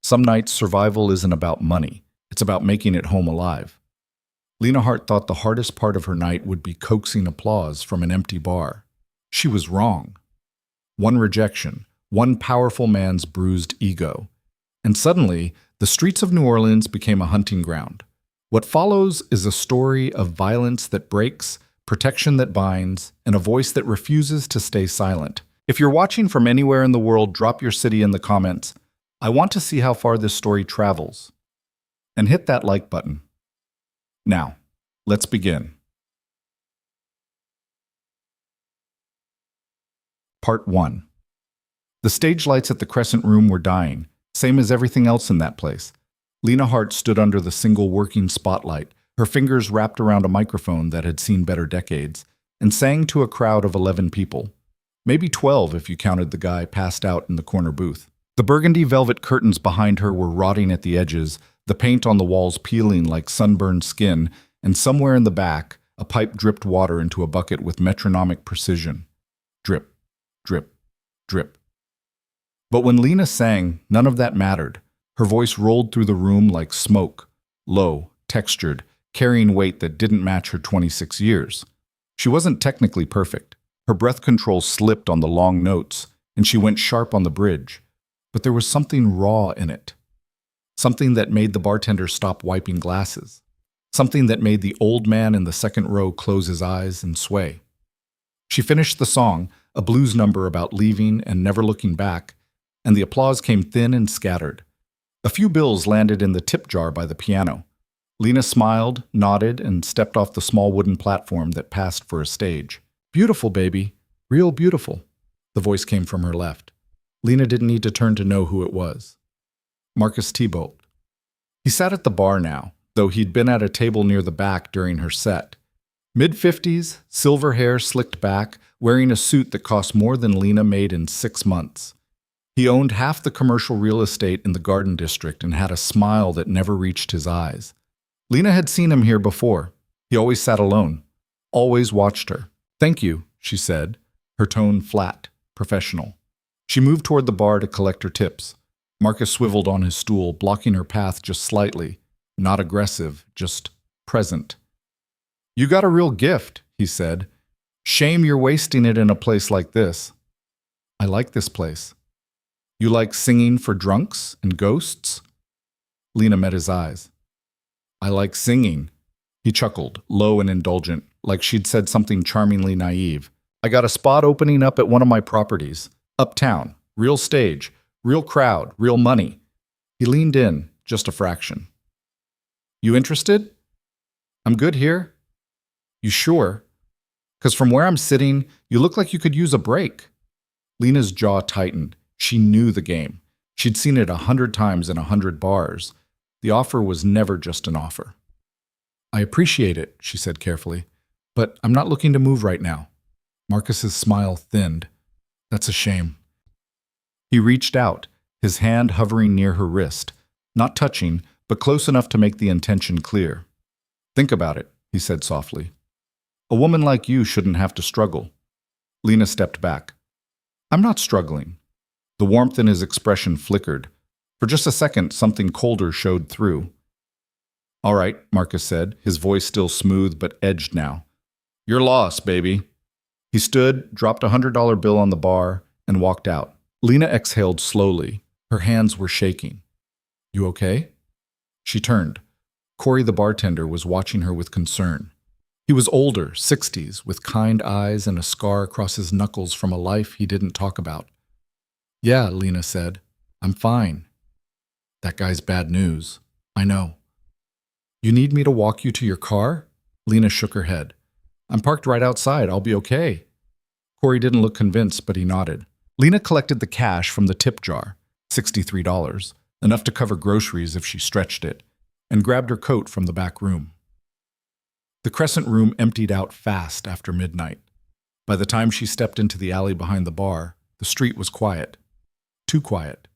Some nights survival isn't about money. It's about making it home alive. Lena Hart thought the hardest part of her night would be coaxing applause from an empty bar. She was wrong. One rejection, one powerful man's bruised ego. And suddenly, the streets of New Orleans became a hunting ground. What follows is a story of violence that breaks, protection that binds, and a voice that refuses to stay silent. If you're watching from anywhere in the world, drop your city in the comments. I want to see how far this story travels. And hit that like button. Now, let's begin. Part 1. The stage lights at the Crescent Room were dying, same as everything else in that place. Lena Hart stood under the single working spotlight, her fingers wrapped around a microphone that had seen better decades, and sang to a crowd of 11 people. Maybe 12 if you counted the guy passed out in the corner booth. The burgundy velvet curtains behind her were rotting at the edges, the paint on the walls peeling like sunburned skin, and somewhere in the back, a pipe dripped water into a bucket with metronomic precision. Drip, drip, drip. But when Lena sang, none of that mattered. Her voice rolled through the room like smoke, low, textured, carrying weight that didn't match her 26 years. She wasn't technically perfect. Her breath control slipped on the long notes, and she went sharp on the bridge. But there was something raw in it. Something that made the bartender stop wiping glasses. Something that made the old man in the second row close his eyes and sway. She finished the song, a blues number about leaving and never looking back, and the applause came thin and scattered. A few bills landed in the tip jar by the piano. Lena smiled, nodded, and stepped off the small wooden platform that passed for a stage. "Beautiful, baby. Real beautiful." The voice came from her left. Lena didn't need to turn to know who it was. Marcus Thibault. He sat at the bar now, though he'd been at a table near the back during her set. Mid-50s, silver hair slicked back, wearing a suit that cost more than Lena made in 6 months. He owned half the commercial real estate in the Garden District and had a smile that never reached his eyes. Lena had seen him here before. He always sat alone, always watched her. "Thank you," she said, her tone flat, professional. She moved toward the bar to collect her tips. Marcus swiveled on his stool, blocking her path just slightly. Not aggressive, just present. "You got a real gift," he said. "Shame you're wasting it in a place like this." "I like this place." "You like singing for drunks and ghosts?" Lena met his eyes. "I like singing." He chuckled, low and indulgent, like she'd said something charmingly naive. "I got a spot opening up at one of my properties. Uptown, real stage, real crowd, real money." He leaned in, just a fraction. "You interested?" "I'm good here." "You sure? 'Cause from where I'm sitting, you look like you could use a break." Lena's jaw tightened. She knew the game. She'd seen it 100 times in 100 bars. The offer was never just an offer. "I appreciate it," she said carefully, "but I'm not looking to move right now." Marcus's smile thinned. "That's a shame." He reached out, his hand hovering near her wrist, not touching, but close enough to make the intention clear. "Think about it," he said softly. "A woman like you shouldn't have to struggle." Lena stepped back. "I'm not struggling." The warmth in his expression flickered. For just a second, something colder showed through. "All right," Marcus said, his voice still smooth but edged now. "Your loss, baby." He stood, dropped a $100 bill on the bar, and walked out. Lena exhaled slowly. Her hands were shaking. "You okay?" She turned. Corey, the bartender, was watching her with concern. He was older, 60s, with kind eyes and a scar across his knuckles from a life he didn't talk about. "Yeah," Lena said. "I'm fine." "That guy's bad news." "I know." "You need me to walk you to your car?" Lena shook her head. "I'm parked right outside. I'll be okay." Corey didn't look convinced, but he nodded. Lena collected the cash from the tip jar, $63, enough to cover groceries if she stretched it, and grabbed her coat from the back room. The Crescent Room emptied out fast after midnight. By the time she stepped into the alley behind the bar, the street was quiet. Too quiet.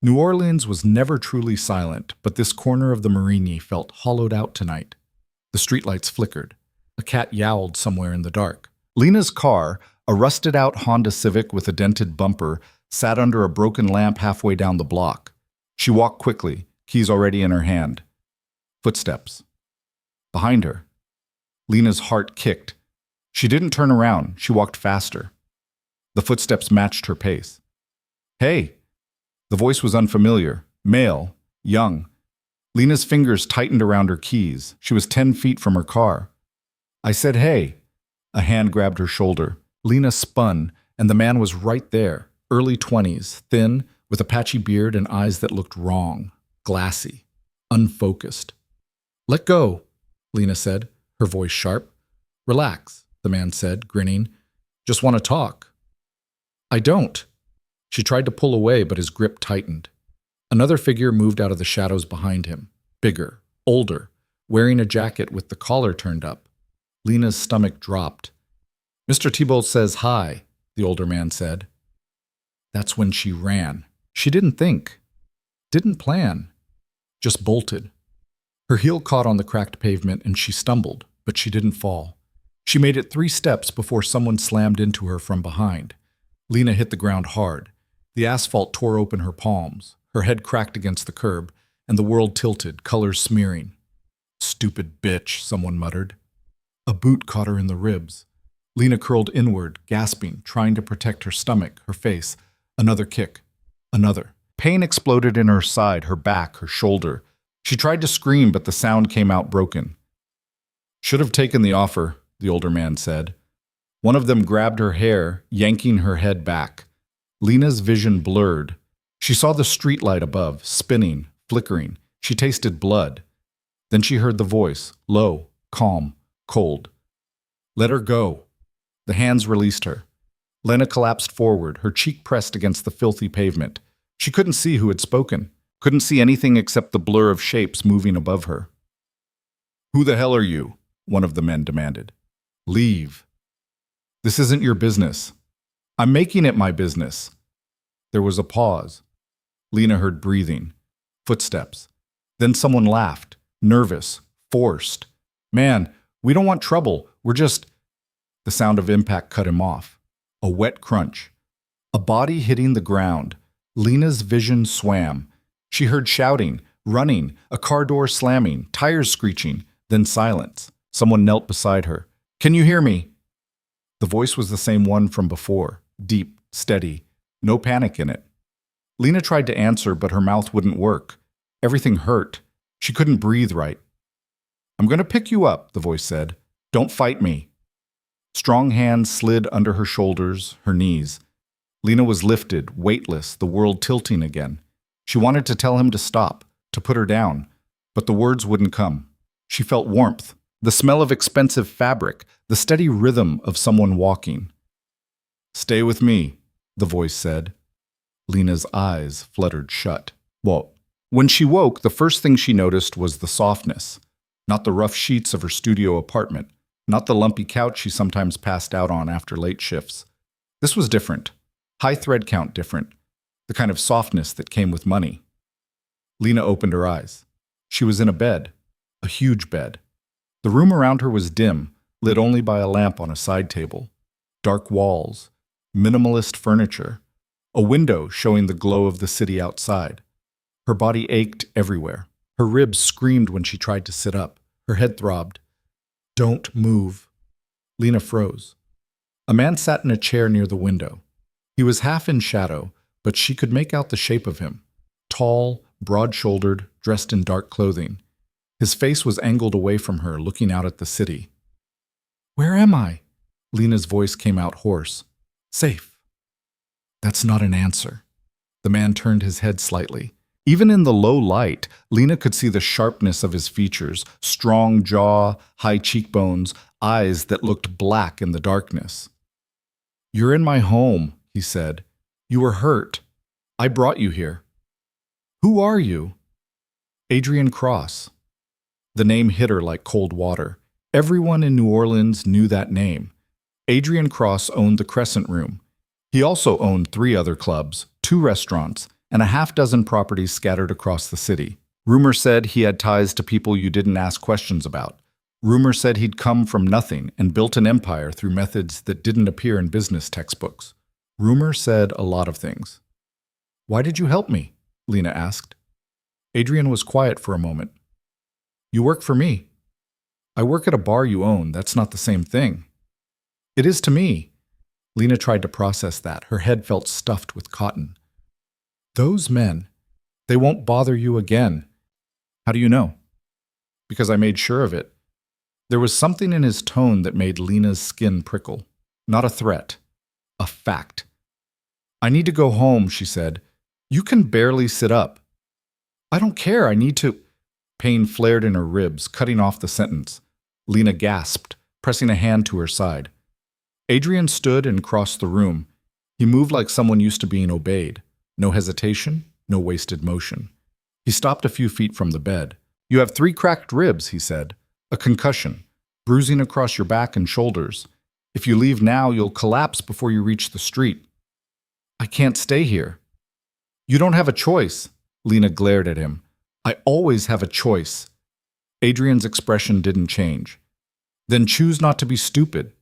New Orleans was never truly silent, but this corner of the Marigny felt hollowed out tonight. The streetlights flickered. A cat yowled somewhere in the dark. Lena's car, a rusted-out Honda Civic with a dented bumper, sat under a broken lamp halfway down the block. She walked quickly, keys already in her hand. Footsteps. Behind her. Lena's heart kicked. She didn't turn around, she walked faster. The footsteps matched her pace. Hey! The voice was unfamiliar, male, young. Lena's fingers tightened around her keys. She was 10 feet from her car. I said, hey. A hand grabbed her shoulder. Lena spun, and the man was right there, early 20s, thin, with a patchy beard and eyes that looked wrong, glassy, unfocused. Let go, Lena said, her voice sharp. Relax, the man said, grinning. Just want to talk. I don't. She tried to pull away, but his grip tightened. Another figure moved out of the shadows behind him, bigger, older, wearing a jacket with the collar turned up. Lena's stomach dropped. Mr. Thibault says hi, the older man said. That's when she ran. She didn't think, didn't plan, just bolted. Her heel caught on the cracked pavement and she stumbled, but she didn't fall. She made it 3 steps before someone slammed into her from behind. Lena hit the ground hard. The asphalt tore open her palms. Her head cracked against the curb, and the world tilted, colors smearing. Stupid bitch, someone muttered. A boot caught her in the ribs. Lena curled inward, gasping, trying to protect her stomach, her face. Another kick. Another. Pain exploded in her side, her back, her shoulder. She tried to scream, but the sound came out broken. Should have taken the offer, the older man said. One of them grabbed her hair, yanking her head back. Lena's vision blurred. She saw the streetlight above, spinning, flickering. She tasted blood. Then she heard the voice, low, calm, cold. Let her go. The hands released her. Lena collapsed forward, her cheek pressed against the filthy pavement. She couldn't see who had spoken, couldn't see anything except the blur of shapes moving above her. Who the hell are you? One of the men demanded. Leave. This isn't your business. I'm making it my business. There was a pause. Lena heard breathing, footsteps. Then someone laughed, nervous, forced. Man, we don't want trouble. We're just... The sound of impact cut him off. A wet crunch. A body hitting the ground. Lena's vision swam. She heard shouting, running, a car door slamming, tires screeching, then silence. Someone knelt beside her. Can you hear me? The voice was the same one from before, deep, steady, no panic in it. Lena tried to answer, but her mouth wouldn't work. Everything hurt. She couldn't breathe right. I'm going to pick you up, the voice said. Don't fight me. Strong hands slid under her shoulders, her knees. Lena was lifted, weightless, the world tilting again. She wanted to tell him to stop, to put her down, but the words wouldn't come. She felt warmth, the smell of expensive fabric, the steady rhythm of someone walking. Stay with me, the voice said. Lena's eyes fluttered shut. Well, when she woke, the first thing she noticed was the softness, not the rough sheets of her studio apartment, not the lumpy couch she sometimes passed out on after late shifts. This was different, high thread count different, the kind of softness that came with money. Lena opened her eyes. She was in a bed, a huge bed. The room around her was dim, lit only by a lamp on a side table. Dark walls, minimalist furniture, a window showing the glow of the city outside. Her body ached everywhere. Her ribs screamed when she tried to sit up. Her head throbbed. Don't move. Lena froze. A man sat in a chair near the window. He was half in shadow, but she could make out the shape of him. Tall, broad-shouldered, dressed in dark clothing. His face was angled away from her, looking out at the city. Where am I? Lena's voice came out hoarse. Safe. That's not an answer. The man turned his head slightly. Even in the low light, Lena could see the sharpness of his features, strong jaw, high cheekbones, eyes that looked black in the darkness. You're in my home, he said. You were hurt. I brought you here. Who are you? Adrian Cross. The name hit her like cold water. Everyone in New Orleans knew that name. Adrian Cross owned the Crescent Room. He also owned 3 other clubs, 2 restaurants, and a half-dozen properties scattered across the city. Rumor said he had ties to people you didn't ask questions about. Rumor said he'd come from nothing and built an empire through methods that didn't appear in business textbooks. Rumor said a lot of things. Why did you help me? Lena asked. Adrian was quiet for a moment. You work for me. I work at a bar you own. That's not the same thing. It is to me. Lena tried to process that. Her head felt stuffed with cotton. Those men, they won't bother you again. How do you know? Because I made sure of it. There was something in his tone that made Lena's skin prickle. Not a threat. A fact. I need to go home, she said. You can barely sit up. I don't care. I need to. Pain flared in her ribs, cutting off the sentence. Lena gasped, pressing a hand to her side. Adrian stood and crossed the room. He moved like someone used to being obeyed. No hesitation, no wasted motion. He stopped a few feet from the bed. You have 3 cracked ribs, he said. A concussion, bruising across your back and shoulders. If you leave now, you'll collapse before you reach the street. I can't stay here. You don't have a choice. Lena glared at him. I always have a choice. Adrian's expression didn't change. Then choose not to be stupid.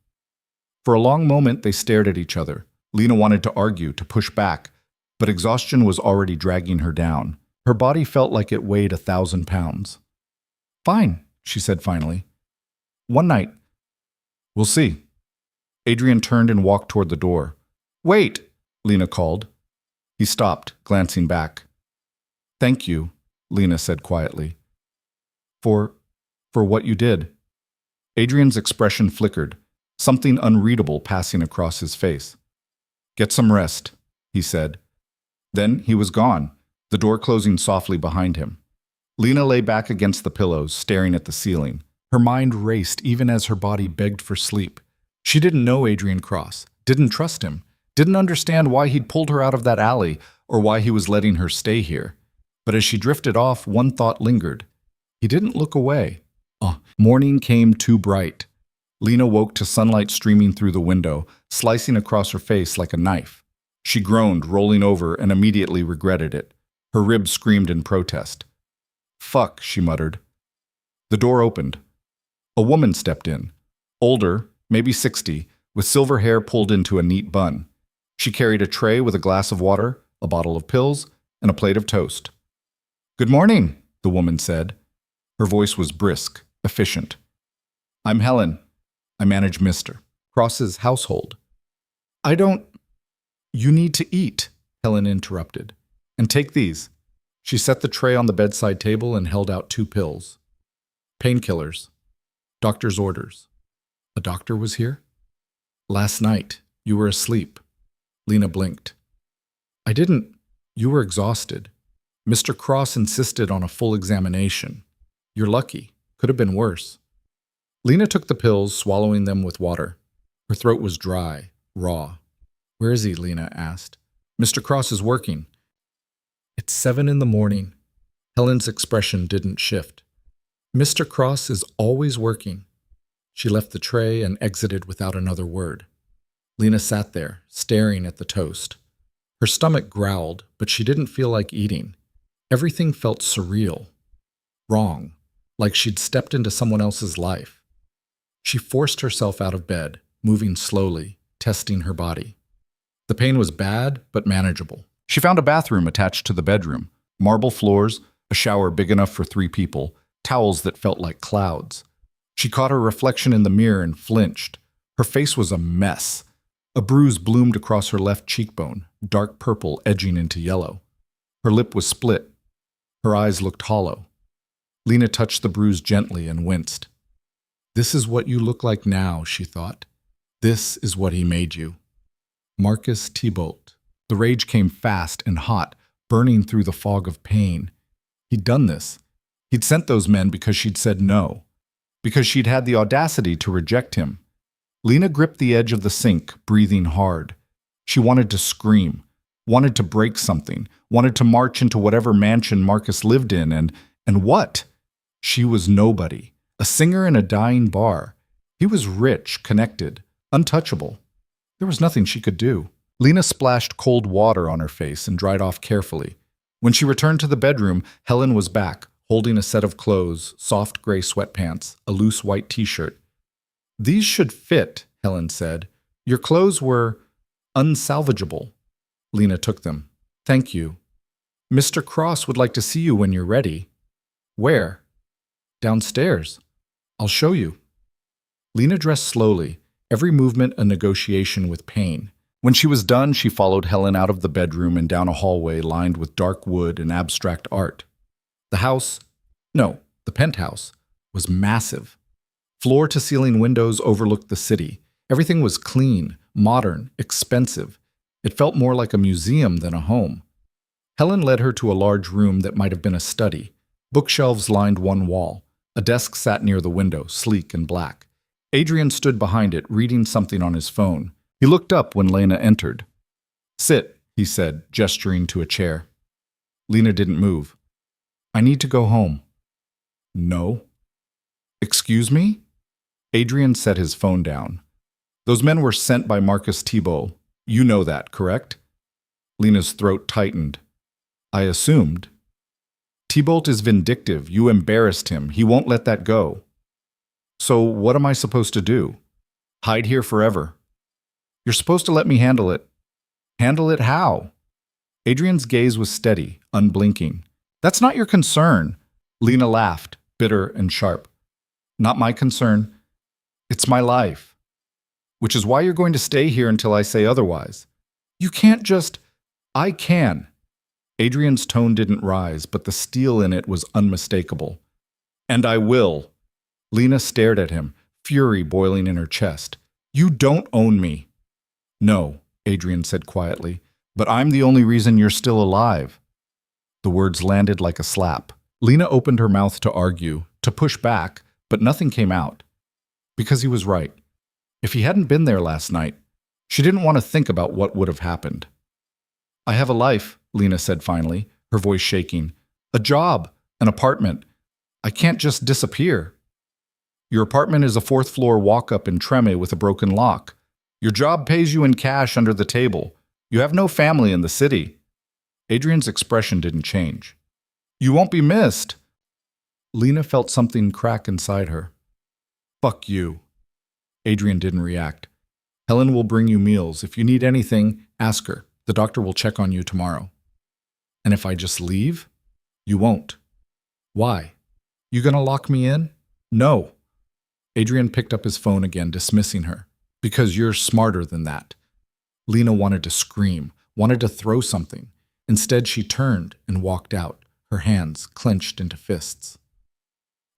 For a long moment, they stared at each other. Lena wanted to argue, to push back, but exhaustion was already dragging her down. Her body felt like it weighed 1,000 pounds. Fine, she said finally. One night. We'll see. Adrian turned and walked toward the door. Wait, Lena called. He stopped, glancing back. Thank you, Lena said quietly. For what you did. Adrian's expression flickered, something unreadable passing across his face. Get some rest, he said. Then he was gone, the door closing softly behind him. Lena lay back against the pillows, staring at the ceiling. Her mind raced even as her body begged for sleep. She didn't know Adrian Cross, didn't trust him, didn't understand why he'd pulled her out of that alley or why he was letting her stay here. But as she drifted off, one thought lingered. He didn't look away. Morning came too bright. Lena woke to sunlight streaming through the window, slicing across her face like a knife. She groaned, rolling over, and immediately regretted it. Her ribs screamed in protest. Fuck, she muttered. The door opened. A woman stepped in. Older, maybe 60, with silver hair pulled into a neat bun. She carried a tray with a glass of water, a bottle of pills, and a plate of toast. Good morning, the woman said. Her voice was brisk, efficient. I'm Helen. I manage Mr. Cross's household. You need to eat, Helen interrupted. And take these. She set the tray on the bedside table and held out 2 pills. Painkillers. Doctor's orders. A doctor was here? Last night. You were asleep. Lena blinked. You were exhausted. Mr. Cross insisted on a full examination. You're lucky. Could have been worse. Lena took the pills, swallowing them with water. Her throat was dry, raw. Where is he? Lena asked. Mr. Cross is working. It's 7 a.m. Helen's expression didn't shift. Mr. Cross is always working. She left the tray and exited without another word. Lena sat there, staring at the toast. Her stomach growled, but she didn't feel like eating. Everything felt surreal. Wrong, like she'd stepped into someone else's life. She forced herself out of bed, moving slowly, testing her body. The pain was bad, but manageable. She found a bathroom attached to the bedroom, marble floors, a shower big enough for 3 people, towels that felt like clouds. She caught her reflection in the mirror and flinched. Her face was a mess. A bruise bloomed across her left cheekbone, dark purple edging into yellow. Her lip was split. Her eyes looked hollow. Lena touched the bruise gently and winced. This is what you look like now, she thought. This is what he made you. Marcus Thibault. The rage came fast and hot, burning through the fog of pain. He'd done this. He'd sent those men because she'd said no. Because she'd had the audacity to reject him. Lena gripped the edge of the sink, breathing hard. She wanted to scream, wanted to break something, wanted to march into whatever mansion Marcus lived in, and what? She was nobody. A singer in a dying bar. He was rich, connected, untouchable. There was nothing she could do. Lena splashed cold water on her face and dried off carefully. When she returned to the bedroom, Helen was back, holding a set of clothes, soft gray sweatpants, a loose white t-shirt. These should fit, Helen said. Your clothes were unsalvageable. Lena took them. Thank you. Mr. Cross would like to see you when you're ready. Where? Downstairs. I'll show you. Lena dressed slowly, every movement a negotiation with pain. When she was done, she followed Helen out of the bedroom and down a hallway lined with dark wood and abstract art. The house, no, the penthouse, was massive. Floor-to-ceiling windows overlooked the city. Everything was clean, modern, expensive. It felt more like a museum than a home. Helen led her to a large room that might have been a study. Bookshelves lined one wall. A desk sat near the window, sleek and black. Adrian stood behind it, reading something on his phone. He looked up when Lena entered. "Sit," he said, gesturing to a chair. Lena didn't move. "I need to go home." "No." "Excuse me?" Adrian set his phone down. "Those men were sent by Marcus Thibault. You know that, correct?" Lena's throat tightened. "I assumed." "Thibault is vindictive. You embarrassed him. He won't let that go." "So what am I supposed to do? Hide here forever?" "You're supposed to let me handle it." "Handle it how?" Adrian's gaze was steady, unblinking. "That's not your concern." Lena laughed, bitter and sharp. "Not my concern. It's my life. Which is why you're going to stay here until I say otherwise." "You can't just—" "I can." Adrian's tone didn't rise, but the steel in it was unmistakable. "And I will." Lena stared at him, fury boiling in her chest. "You don't own me." "No," Adrian said quietly, "but I'm the only reason you're still alive." The words landed like a slap. Lena opened her mouth to argue, to push back, but nothing came out. Because he was right. If he hadn't been there last night, she didn't want to think about what would have happened. "I have a life," Lena said finally, her voice shaking. "A job, an apartment. I can't just disappear." "Your apartment is a fourth-floor walk-up in Treme with a broken lock. Your job pays you in cash under the table. You have no family in the city." Adrian's expression didn't change. "You won't be missed." Lena felt something crack inside her. "Fuck you." Adrian didn't react. "Helen will bring you meals. If you need anything, ask her. The doctor will check on you tomorrow." "And if I just leave?" "You won't." "Why? You gonna lock me in?" "No." Adrian picked up his phone again, dismissing her. "Because you're smarter than that." Lena wanted to scream, wanted to throw something. Instead, she turned and walked out, her hands clenched into fists.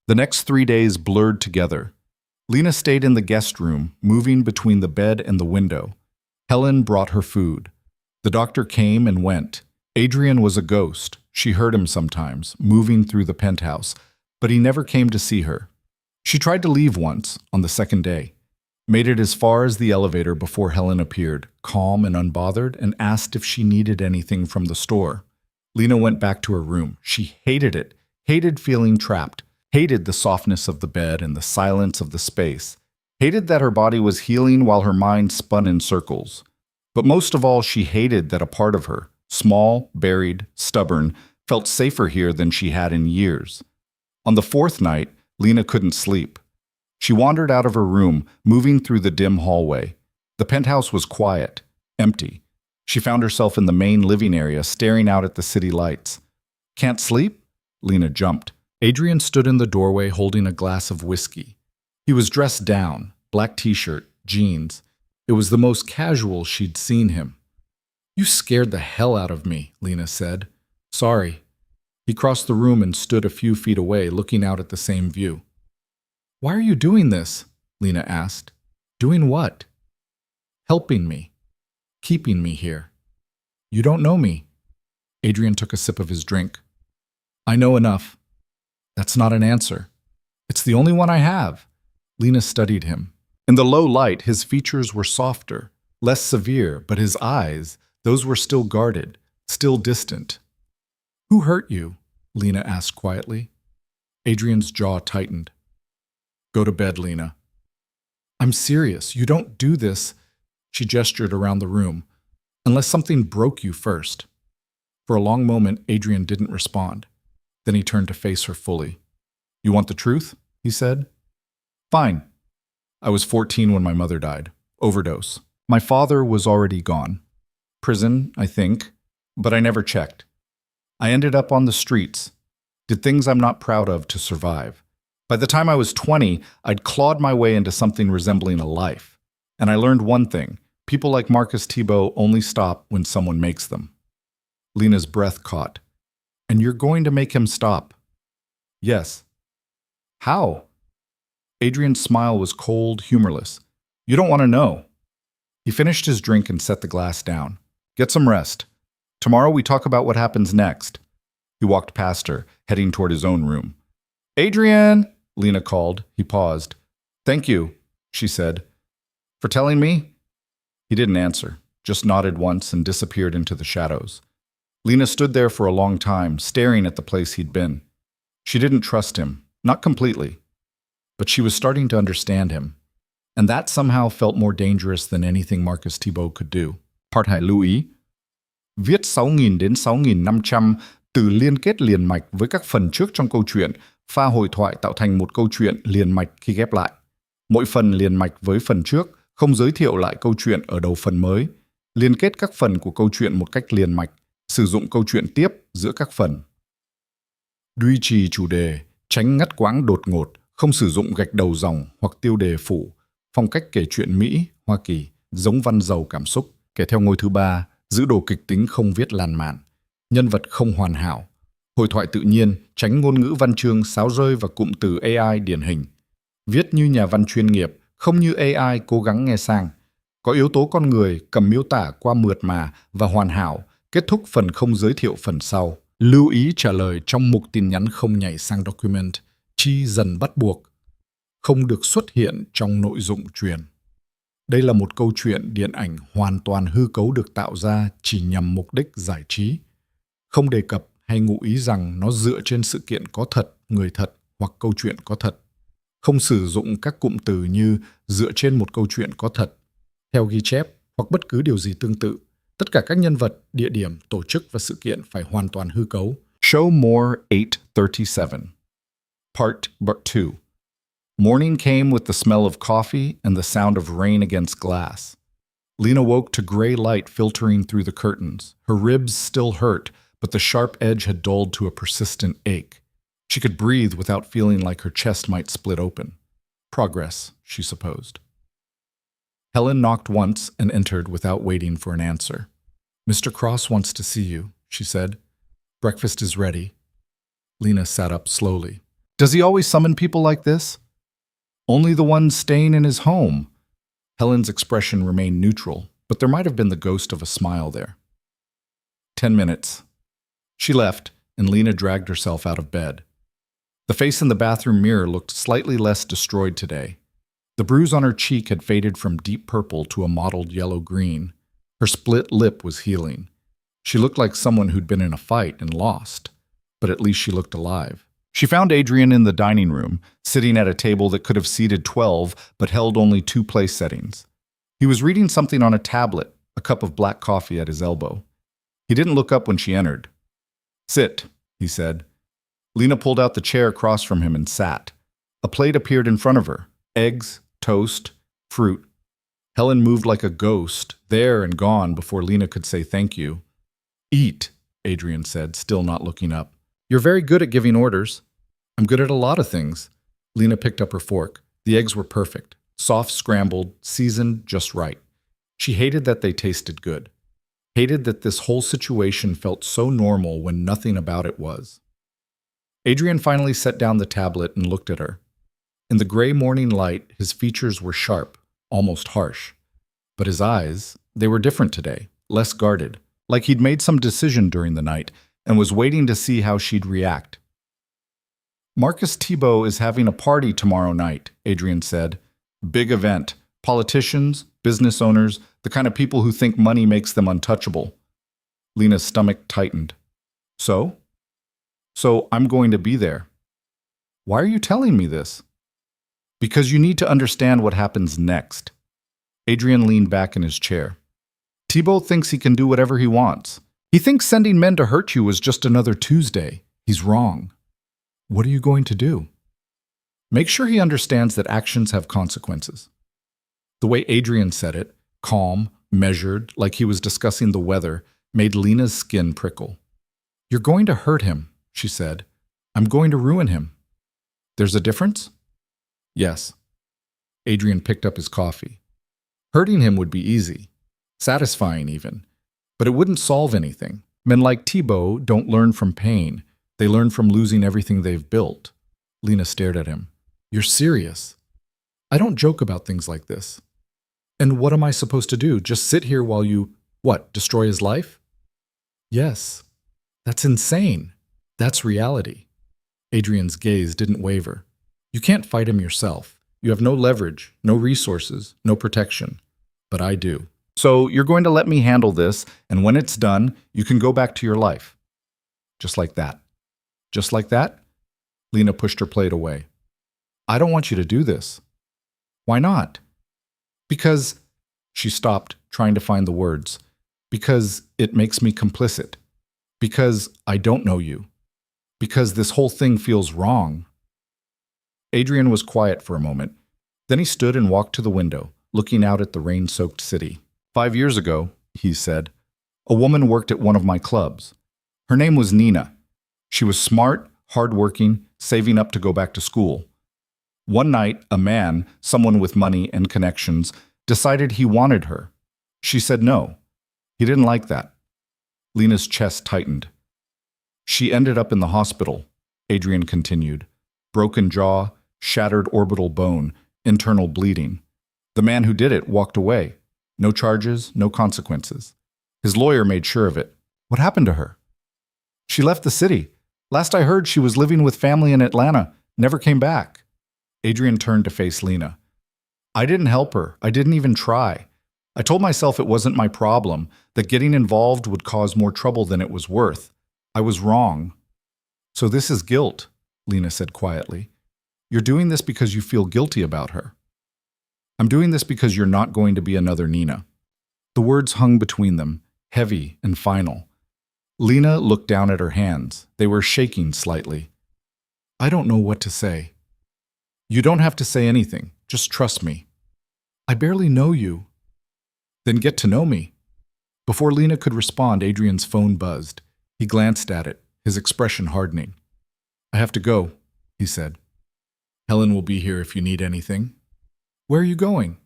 The next 3 days blurred together. Lena stayed in the guest room, moving between the bed and the window. Helen brought her food. The doctor came and went. Adrian was a ghost. She heard him sometimes, moving through the penthouse, but he never came to see her. She tried to leave once, on the second day. Made it as far as the elevator before Helen appeared, calm and unbothered, and asked if she needed anything from the store. Lena went back to her room. She hated it, hated feeling trapped, hated the softness of the bed and the silence of the space, hated that her body was healing while her mind spun in circles. But most of all, she hated that a part of her, small, buried, stubborn, felt safer here than she had in years. On the fourth night, Lena couldn't sleep. She wandered out of her room, moving through the dim hallway. The penthouse was quiet, empty. She found herself in the main living area, staring out at the city lights. "Can't sleep?" Lena jumped. Adrian stood in the doorway holding a glass of whiskey. He was dressed down, black t-shirt, jeans. It was the most casual she'd seen him. "You scared the hell out of me," Lena said. "Sorry." He crossed the room and stood a few feet away, looking out at the same view. "Why are you doing this?" Lena asked. "Doing what?" "Helping me. Keeping me here." "You don't know me." Adrian took a sip of his drink. "I know enough." "That's not an answer." "It's the only one I have." Lena studied him. In the low light, his features were softer, less severe, but his eyes, those were still guarded, still distant. "Who hurt you?" Lena asked quietly. Adrian's jaw tightened. "Go to bed, Lena." "I'm serious. You don't do this." She gestured around the room. "Unless something broke you first." For a long moment, Adrian didn't respond. Then he turned to face her fully. "You want the truth?" he said. "Fine. I was 14 when my mother died. Overdose. My father was already gone. Prison, I think, but I never checked. I ended up on the streets, did things I'm not proud of to survive. By the time I was 20, I'd clawed my way into something resembling a life. And I learned one thing: people like Marcus Thibault only stop when someone makes them. Lena's breath caught. And you're going to make him stop? Yes. How? Adrian's smile was cold, humorless. You don't want to know. He finished his drink and set the glass down. Get some rest. Tomorrow we talk about what happens next. He walked past her, heading toward his own room. Adrian, Lena called. He paused. Thank you, she said. For telling me? He didn't answer, just nodded once and disappeared into the shadows. Lena stood there for a long time, staring at the place he'd been. She didn't trust him, not completely. But she was starting to understand him. And that somehow felt more dangerous than anything Marcus Thibault could do. Part 2 lưu ý. Viết 6.000 đến 6.500 từ liên kết liền mạch với các phần trước trong câu chuyện, pha hồi thoại tạo thành một câu chuyện liền mạch khi ghép lại. Mỗi phần liền mạch với phần trước, không giới thiệu lại câu chuyện ở đầu phần mới. Liên kết các phần của câu chuyện một cách liền mạch, sử dụng câu chuyện tiếp giữa các phần. Duy trì chủ đề, tránh ngắt quãng đột ngột, không sử dụng gạch đầu dòng hoặc tiêu đề phủ. Phong cách kể chuyện Mỹ, Hoa Kỳ, giống văn giàu cảm xúc. Kể theo ngôi thứ 3, giữ đồ kịch tính không viết lan man. Nhân vật không hoàn hảo. Hồi thoại tự nhiên, tránh ngôn ngữ văn chương sáo rơi và cụm từ AI điển hình. Viết như nhà văn chuyên nghiệp, không như AI cố gắng nghe sang. Có yếu tố con người, cầm miêu tả qua mượt mà và hoàn hảo, kết thúc phần không giới thiệu phần sau. Lưu ý trả lời trong mục tin nhắn không nhảy sang document, chi dần bắt buộc. Không được xuất hiện trong nội dung truyền. Đây là một câu chuyện điện ảnh hoàn toàn hư cấu được tạo ra chỉ nhằm mục đích giải trí. Không đề cập hay ngụ ý rằng nó dựa trên sự kiện có thật, người thật hoặc câu chuyện có thật. Không sử dụng các cụm từ như dựa trên một câu chuyện có thật, theo ghi chép hoặc bất cứ điều gì tương tự. Tất cả các nhân vật, địa điểm, tổ chức và sự kiện phải hoàn toàn hư cấu. Show more 837. Part 2. Morning came with the smell of coffee and the sound of rain against glass. Lena woke to gray light filtering through the curtains. Her ribs still hurt, but the sharp edge had dulled to a persistent ache. She could breathe without feeling like her chest might split open. Progress, she supposed. Helen knocked once and entered without waiting for an answer. Mr. Cross wants to see you, she said. Breakfast is ready. Lena sat up slowly. Does he always summon people like this? Only the ones staying in his home. Helen's expression remained neutral, but there might have been the ghost of a smile there. 10 minutes. She left, and Lena dragged herself out of bed. The face in the bathroom mirror looked slightly less destroyed today. The bruise on her cheek had faded from deep purple to a mottled yellow-green. Her split lip was healing. She looked like someone who'd been in a fight and lost, but at least she looked alive. She found Adrian in the dining room, sitting at a table that could have seated 12 but held only 2 place settings. He was reading something on a tablet, a cup of black coffee at his elbow. He didn't look up when she entered. Sit, he said. Lena pulled out the chair across from him and sat. A plate appeared in front of her. Eggs, toast, fruit. Helen moved like a ghost, there and gone before Lena could say thank you. Eat, Adrian said, still not looking up. You're very good at giving orders. I'm good at a lot of things. Lena picked up her fork. The eggs were perfect, soft scrambled, seasoned just right. She hated that they tasted good. Hated that this whole situation felt so normal when nothing about it was. Adrian finally set down the tablet and looked at her. In the gray morning light, his features were sharp, almost harsh. But his eyes, they were different today, less guarded, like he'd made some decision during the night and was waiting to see how she'd react. Marcus Thibault is having a party tomorrow night, Adrian said. Big event. Politicians, business owners, the kind of people who think money makes them untouchable. Lena's stomach tightened. So? So I'm going to be there. Why are you telling me this? Because you need to understand what happens next. Adrian leaned back in his chair. Thibault thinks he can do whatever he wants. He thinks sending men to hurt you was just another Tuesday. He's wrong. What are you going to do? Make sure he understands that actions have consequences. The way Adrian said it, calm, measured, like he was discussing the weather, made Lena's skin prickle. You're going to hurt him, she said. I'm going to ruin him. There's a difference? Yes. Adrian picked up his coffee. Hurting him would be easy, satisfying even, but it wouldn't solve anything. Men like Thibault don't learn from pain. They learn from losing everything they've built. Lena stared at him. You're serious? I don't joke about things like this. And what am I supposed to do? Just sit here while you, what, destroy his life? Yes. That's insane. That's reality. Adrian's gaze didn't waver. You can't fight him yourself. You have no leverage, no resources, no protection. But I do. So you're going to let me handle this, and when it's done, you can go back to your life. Just like that. Just like that? Lena pushed her plate away. I don't want you to do this. Why not? Because, she stopped, trying to find the words. Because it makes me complicit. Because I don't know you. Because this whole thing feels wrong. Adrian was quiet for a moment. Then he stood and walked to the window, looking out at the rain-soaked city. 5 years ago, he said, a woman worked at one of my clubs. Her name was Nina. She was smart, hardworking, saving up to go back to school. One night, a man, someone with money and connections, decided he wanted her. She said no. He didn't like that. Lena's chest tightened. She ended up in the hospital, Adrian continued. Broken jaw, shattered orbital bone, internal bleeding. The man who did it walked away. No charges, no consequences. His lawyer made sure of it. What happened to her? She left the city. Last I heard, she was living with family in Atlanta, never came back. Adrian turned to face Lena. I didn't help her. I didn't even try. I told myself it wasn't my problem, that getting involved would cause more trouble than it was worth. I was wrong. So this is guilt, Lena said quietly. You're doing this because you feel guilty about her. I'm doing this because you're not going to be another Nina. The words hung between them, heavy and final. Lena looked down at her hands. They were shaking slightly. I don't know what to say. You don't have to say anything. Just trust me. I barely know you. Then get to know me. Before Lena could respond, Adrian's phone buzzed. He glanced at it, his expression hardening. I have to go, he said. Helen will be here if you need anything. Where are you going?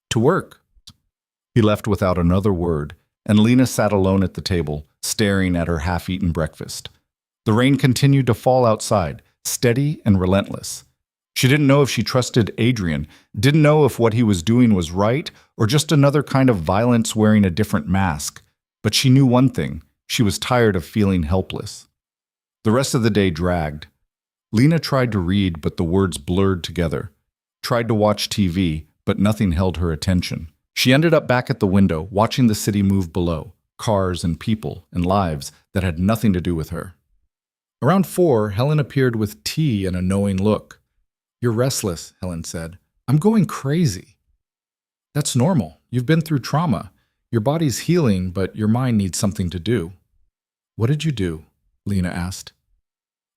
To work. He left without another word, and Lena sat alone at the table, staring at her half-eaten breakfast. The rain continued to fall outside, steady and relentless. She didn't know if she trusted Adrian, didn't know if what he was doing was right or just another kind of violence wearing a different mask. But she knew one thing. She was tired of feeling helpless. The rest of the day dragged. Lena tried to read, but the words blurred together. Tried to watch TV, but nothing held her attention. She ended up back at the window, watching the city move below, cars and people and lives that had nothing to do with her. Around 4, Helen appeared with tea and a knowing look. You're restless, Helen said. I'm going crazy. That's normal. You've been through trauma. Your body's healing, but your mind needs something to do. What did you do? Lena asked.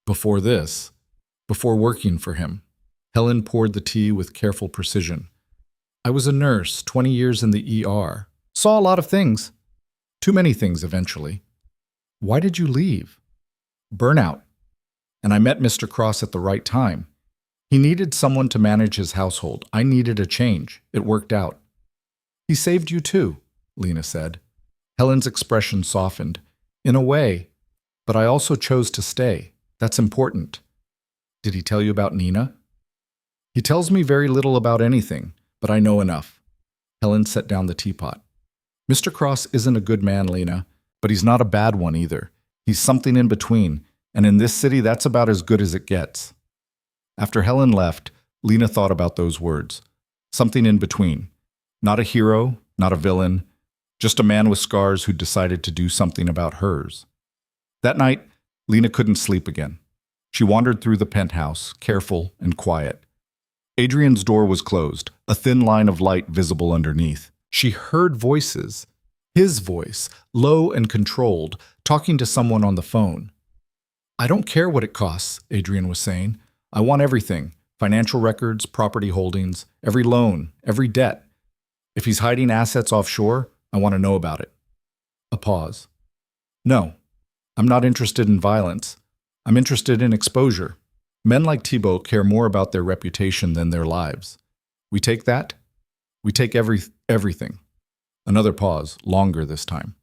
Before this, before working for him, Helen poured the tea with careful precision. I was a nurse, 20 years in the ER. Saw a lot of things. Too many things eventually. Why did you leave? Burnout. And I met Mr. Cross at the right time. He needed someone to manage his household. I needed a change. It worked out. He saved you too, Lena said. Helen's expression softened. In a way. But I also chose to stay. That's important. Did he tell you about Nina? He tells me very little about anything, but I know enough. Helen set down the teapot. Mr. Cross isn't a good man, Lena, but he's not a bad one either. He's something in between, and in this city, that's about as good as it gets. After Helen left, Lena thought about those words. Something in between. Not a hero, not a villain, just a man with scars who decided to do something about hers. That night, Lena couldn't sleep again. She wandered through the penthouse, careful and quiet. Adrian's door was closed, a thin line of light visible underneath. She heard voices. His voice, low and controlled, talking to someone on the phone. I don't care what it costs, Adrian was saying. I want everything. Financial records, property holdings, every loan, every debt. If he's hiding assets offshore, I want to know about it. A pause. No. I'm not interested in violence. I'm interested in exposure. Men like Thibault care more about their reputation than their lives. We take that? We take everything. Another pause, longer this time.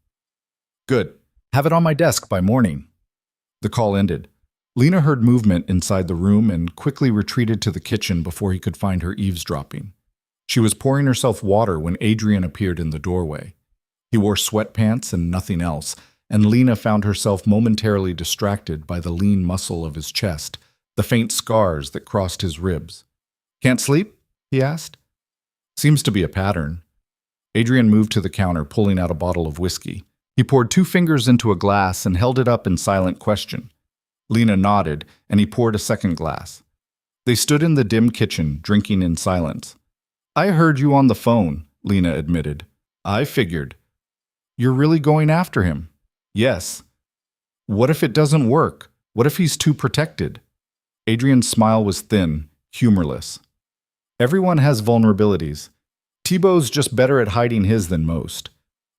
Good. Have it on my desk by morning. The call ended. Lena heard movement inside the room and quickly retreated to the kitchen before he could find her eavesdropping. She was pouring herself water when Adrian appeared in the doorway. He wore sweatpants and nothing else, and Lena found herself momentarily distracted by the lean muscle of his chest, the faint scars that crossed his ribs. Can't sleep? He asked. Seems to be a pattern. Adrian moved to the counter, pulling out a bottle of whiskey. He poured 2 fingers into a glass and held it up in silent question. Lena nodded, and he poured a second glass. They stood in the dim kitchen, drinking in silence. I heard you on the phone, Lena admitted. I figured. You're really going after him? Yes. What if it doesn't work? What if he's too protected? Adrian's smile was thin, humorless. Everyone has vulnerabilities. Thibault's just better at hiding his than most.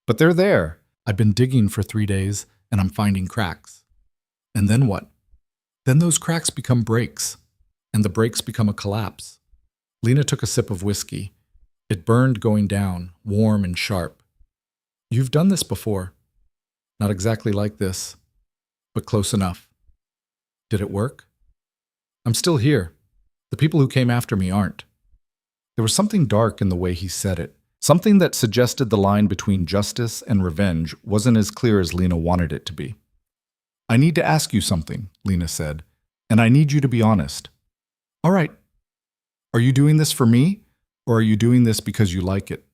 But they're there. I've been digging for 3 days, and I'm finding cracks. And then what? Then those cracks become breaks, and the breaks become a collapse. Lena took a sip of whiskey. It burned going down, warm and sharp. You've done this before. Not exactly like this, but close enough. Did it work? I'm still here. The people who came after me aren't. There was something dark in the way he said it, something that suggested the line between justice and revenge wasn't as clear as Lena wanted it to be. I need to ask you something, Lena said, and I need you to be honest. All right. Are you doing this for me, or are you doing this because you like it?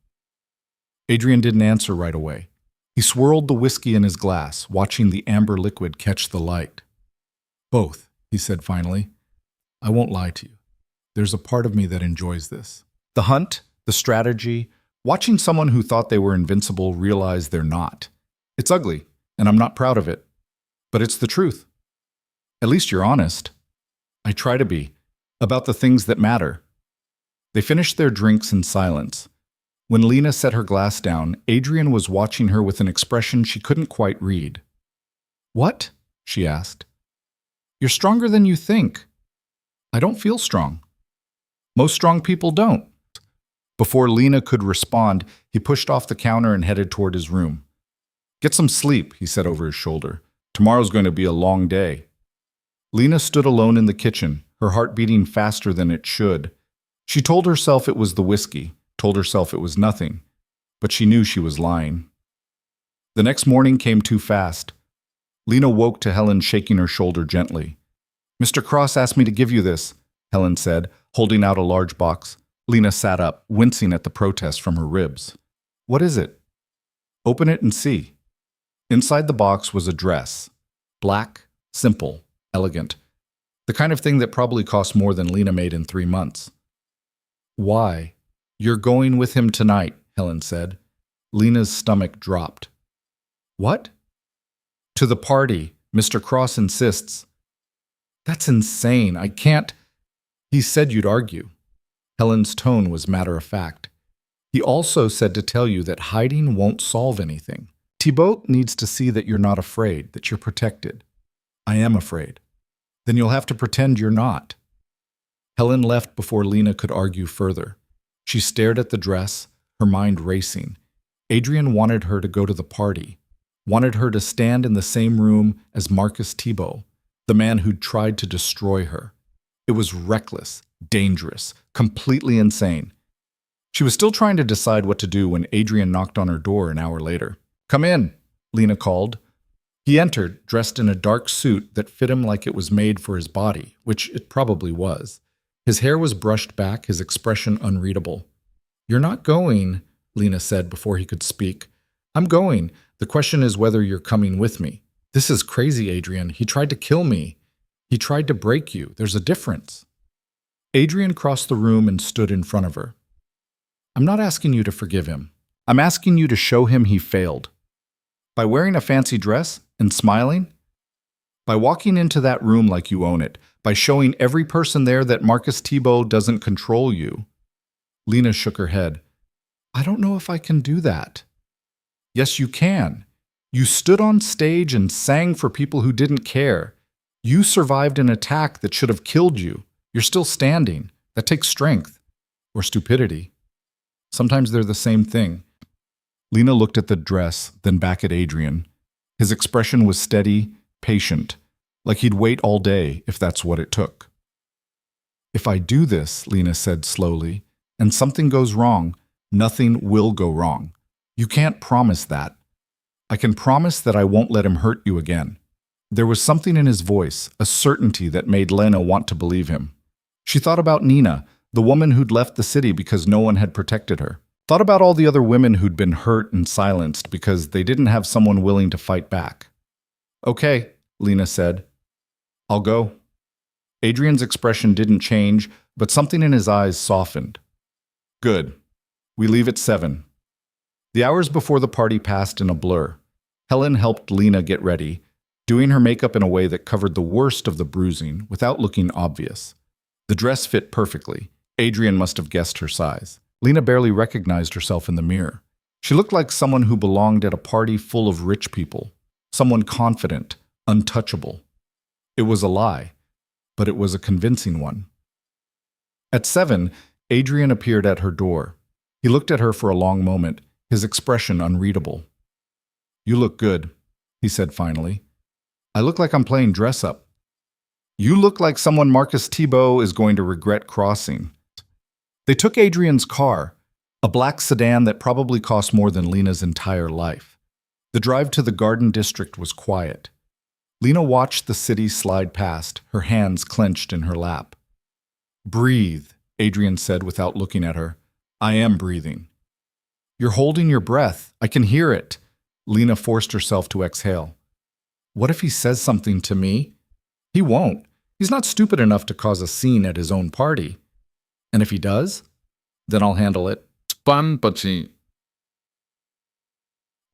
Adrian didn't answer right away. He swirled the whiskey in his glass, watching the amber liquid catch the light. Both, he said finally. I won't lie to you. There's a part of me that enjoys this. The hunt, the strategy, watching someone who thought they were invincible realize they're not. It's ugly, and I'm not proud of it. But it's the truth. At least you're honest. I try to be, about the things that matter. They finished their drinks in silence. When Lena set her glass down, Adrian was watching her with an expression she couldn't quite read. What? She asked. You're stronger than you think. I don't feel strong. Most strong people don't. Before Lena could respond, he pushed off the counter and headed toward his room. Get some sleep, he said over his shoulder. Tomorrow's going to be a long day. Lena stood alone in the kitchen, her heart beating faster than it should. She told herself it was the whiskey, told herself it was nothing, but she knew she was lying. The next morning came too fast. Lena woke to Helen shaking her shoulder gently. Mr. Cross asked me to give you this, Helen said, holding out a large box. Lena sat up, wincing at the protest from her ribs. What is it? Open it and see. Inside the box was a dress. Black, simple, elegant. The kind of thing that probably cost more than Lena made in 3 months. Why? You're going with him tonight, Helen said. Lena's stomach dropped. What? To the party. Mr. Cross insists. That's insane. I can't. He said you'd argue. Helen's tone was matter-of-fact. He also said to tell you that hiding won't solve anything. Thibault needs to see that you're not afraid, that you're protected. I am afraid. Then you'll have to pretend you're not. Helen left before Lena could argue further. She stared at the dress, her mind racing. Adrian wanted her to go to the party, wanted her to stand in the same room as Marcus Thibault, the man who'd tried to destroy her. It was reckless, dangerous, completely insane. She was still trying to decide what to do when Adrian knocked on her door an hour later. Come in, Lena called. He entered, dressed in a dark suit that fit him like it was made for his body, which it probably was. His hair was brushed back, his expression unreadable. You're not going, Lena said before he could speak. I'm going. The question is whether you're coming with me. This is crazy, Adrian. He tried to kill me. He tried to break you. There's a difference. Adrian crossed the room and stood in front of her. I'm not asking you to forgive him. I'm asking you to show him he failed. By wearing a fancy dress and smiling? By walking into that room like you own it? By showing every person there that Marcus Thibault doesn't control you? Lena shook her head. I don't know if I can do that. Yes, you can. You stood on stage and sang for people who didn't care. You survived an attack that should have killed you. You're still standing. That takes strength. Or stupidity. Sometimes they're the same thing. Lena looked at the dress, then back at Adrian. His expression was steady, patient, like he'd wait all day if that's what it took. If I do this, Lena said slowly, and something goes wrong, nothing will go wrong. You can't promise that. I can promise that I won't let him hurt you again. There was something in his voice, a certainty that made Lena want to believe him. She thought about Nina, the woman who'd left the city because no one had protected her. Thought about all the other women who'd been hurt and silenced because they didn't have someone willing to fight back. Okay, Lena said. I'll go. Adrian's expression didn't change, but something in his eyes softened. Good. We leave at 7. The hours before the party passed in a blur. Helen helped Lena get ready, doing her makeup in a way that covered the worst of the bruising without looking obvious. The dress fit perfectly. Adrian must have guessed her size. Lena barely recognized herself in the mirror. She looked like someone who belonged at a party full of rich people, someone confident, untouchable. It was a lie, but it was a convincing one. At 7, Adrian appeared at her door. He looked at her for a long moment, his expression unreadable. You look good, he said finally. I look like I'm playing dress-up. You look like someone Marcus Thibault is going to regret crossing. They took Adrian's car, a black sedan that probably cost more than Lena's entire life. The drive to the Garden District was quiet. Lena watched the city slide past, her hands clenched in her lap. Breathe, Adrian said without looking at her. I am breathing. You're holding your breath. I can hear it. Lena forced herself to exhale. What if he says something to me? He won't. He's not stupid enough to cause a scene at his own party. And if he does, then I'll handle it. The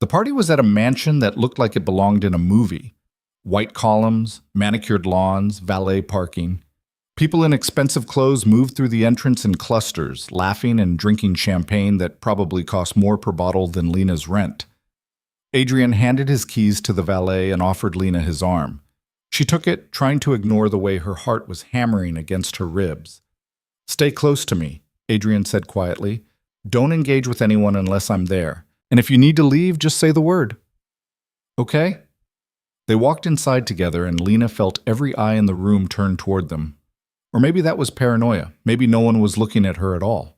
party was at a mansion that looked like it belonged in a movie. White columns, manicured lawns, valet parking. People in expensive clothes moved through the entrance in clusters, laughing and drinking champagne that probably cost more per bottle than Lena's rent. Adrian handed his keys to the valet and offered Lena his arm. She took it, trying to ignore the way her heart was hammering against her ribs. Stay close to me, Adrian said quietly. Don't engage with anyone unless I'm there. And if you need to leave, just say the word. Okay? They walked inside together and Lena felt every eye in the room turn toward them. Or maybe that was paranoia. Maybe no one was looking at her at all.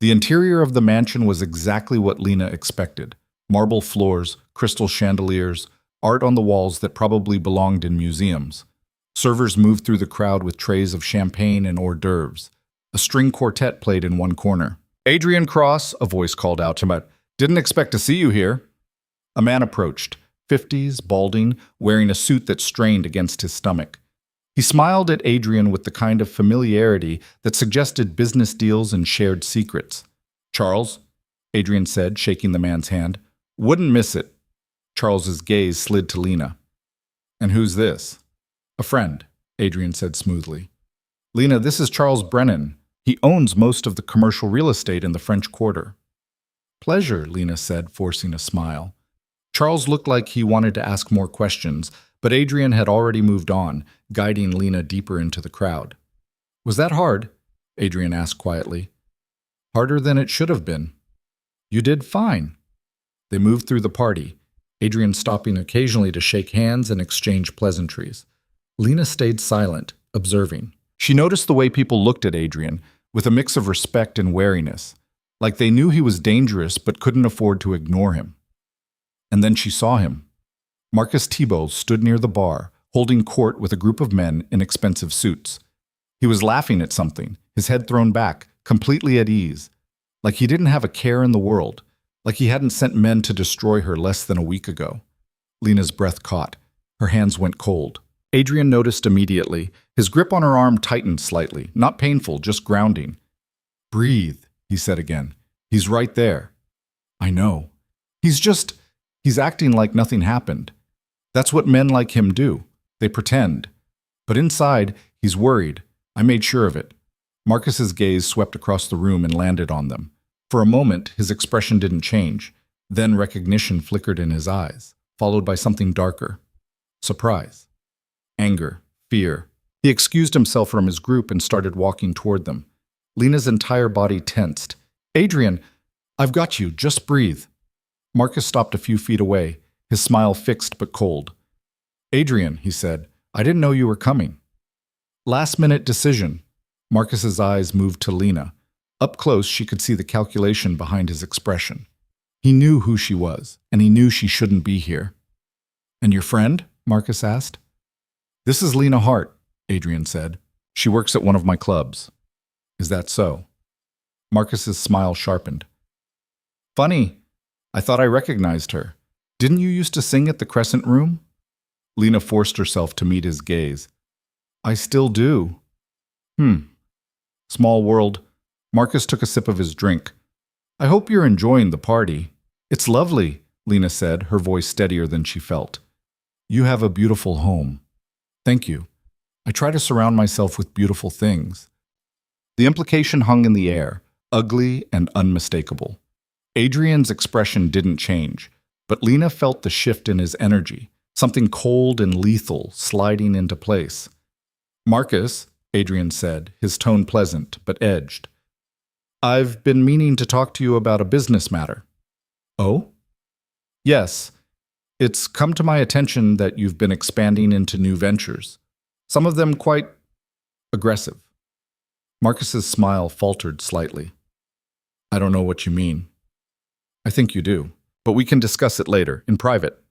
The interior of the mansion was exactly what Lena expected. Marble floors, crystal chandeliers, art on the walls that probably belonged in museums. Servers moved through the crowd with trays of champagne and hors d'oeuvres. A string quartet played in one corner. Adrian Cross, a voice called out to him. Didn't expect to see you here. A man approached, 50s, balding, wearing a suit that strained against his stomach. He smiled at Adrian with the kind of familiarity that suggested business deals and shared secrets. Charles, Adrian said, shaking the man's hand. Wouldn't miss it. Charles's gaze slid to Lena. And who's this? A friend, Adrian said smoothly. Lena, this is Charles Brennan. He owns most of the commercial real estate in the French Quarter. Pleasure, Lena said, forcing a smile. Charles looked like he wanted to ask more questions, but Adrian had already moved on, guiding Lena deeper into the crowd. Was that hard? Adrian asked quietly. Harder than it should have been. You did fine. They moved through the party, Adrian stopping occasionally to shake hands and exchange pleasantries. Lena stayed silent, observing. She noticed the way people looked at Adrian, with a mix of respect and wariness, like they knew he was dangerous but couldn't afford to ignore him. And then she saw him. Marcus Thibault stood near the bar, holding court with a group of men in expensive suits. He was laughing at something, his head thrown back, completely at ease, like he didn't have a care in the world, like he hadn't sent men to destroy her less than a week ago. Lena's breath caught. Her hands went cold. Adrian noticed immediately. His grip on her arm tightened slightly, not painful, just grounding. Breathe, he said again. He's right there. I know. He's acting like nothing happened. That's what men like him do. They pretend. But inside, he's worried. I made sure of it. Marcus's gaze swept across the room and landed on them. For a moment, his expression didn't change. Then recognition flickered in his eyes. followed by something darker. Surprise. Anger. Fear. He excused himself from his group and started walking toward them. Lena's entire body tensed. Adrian, I've got you. Just breathe. Marcus stopped a few feet away, his smile fixed but cold. Adrian, he said, I didn't know you were coming. Last-minute decision. Marcus's eyes moved to Lena. Up close, she could see the calculation behind his expression. He knew who she was, and he knew she shouldn't be here. And your friend? Marcus asked. This is Lena Hart, Adrian said. She works at one of my clubs. Is that so? Marcus's smile sharpened. Funny. I thought I recognized her. Didn't you used to sing at the Crescent Room? Lena forced herself to meet his gaze. I still do. Small world. Marcus took a sip of his drink. I hope you're enjoying the party. It's lovely, Lena said, her voice steadier than she felt. You have a beautiful home. Thank you. I try to surround myself with beautiful things. The implication hung in the air, ugly and unmistakable. Adrian's expression didn't change, but Lena felt the shift in his energy, something cold and lethal sliding into place. Marcus, Adrian said, his tone pleasant but edged. I've been meaning to talk to you about a business matter. Oh? Yes. It's come to my attention that you've been expanding into new ventures. Some of them quite aggressive. Marcus's smile faltered slightly. I don't know what you mean. I think you do, but we can discuss it later, in private.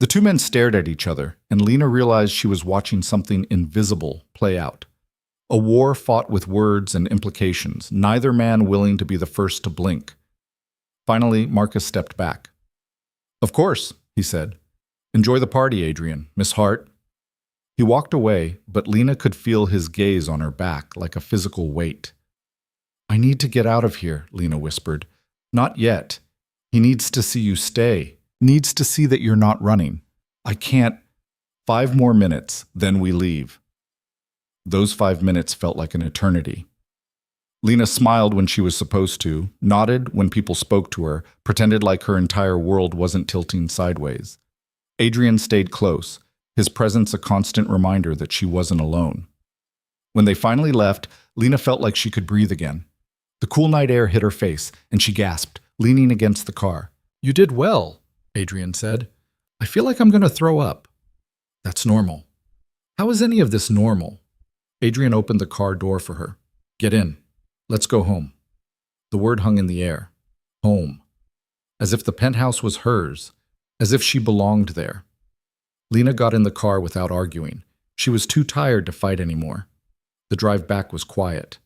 The two men stared at each other, and Lena realized she was watching something invisible play out. A war fought with words and implications, neither man willing to be the first to blink. Finally, Marcus stepped back. Of course, he said. Enjoy the party, Adrian. Miss Hart. He walked away, but Lena could feel his gaze on her back like a physical weight. I need to get out of here, Lena whispered. Not yet. He needs to see you stay. Needs to see that you're not running. I can't. 5 more minutes, then we leave. Those 5 minutes felt like an eternity. Lena smiled when she was supposed to, nodded when people spoke to her, pretended like her entire world wasn't tilting sideways. Adrian stayed close, his presence a constant reminder that she wasn't alone. When they finally left, Lena felt like she could breathe again. The cool night air hit her face, and she gasped, leaning against the car. You did well, Adrian said. I feel like I'm going to throw up. That's normal. How is any of this normal? Adrian opened the car door for her. Get in. Let's go home. The word hung in the air. Home. As if the penthouse was hers, as if she belonged there. Lena got in the car without arguing. She was too tired to fight anymore. The drive back was quiet.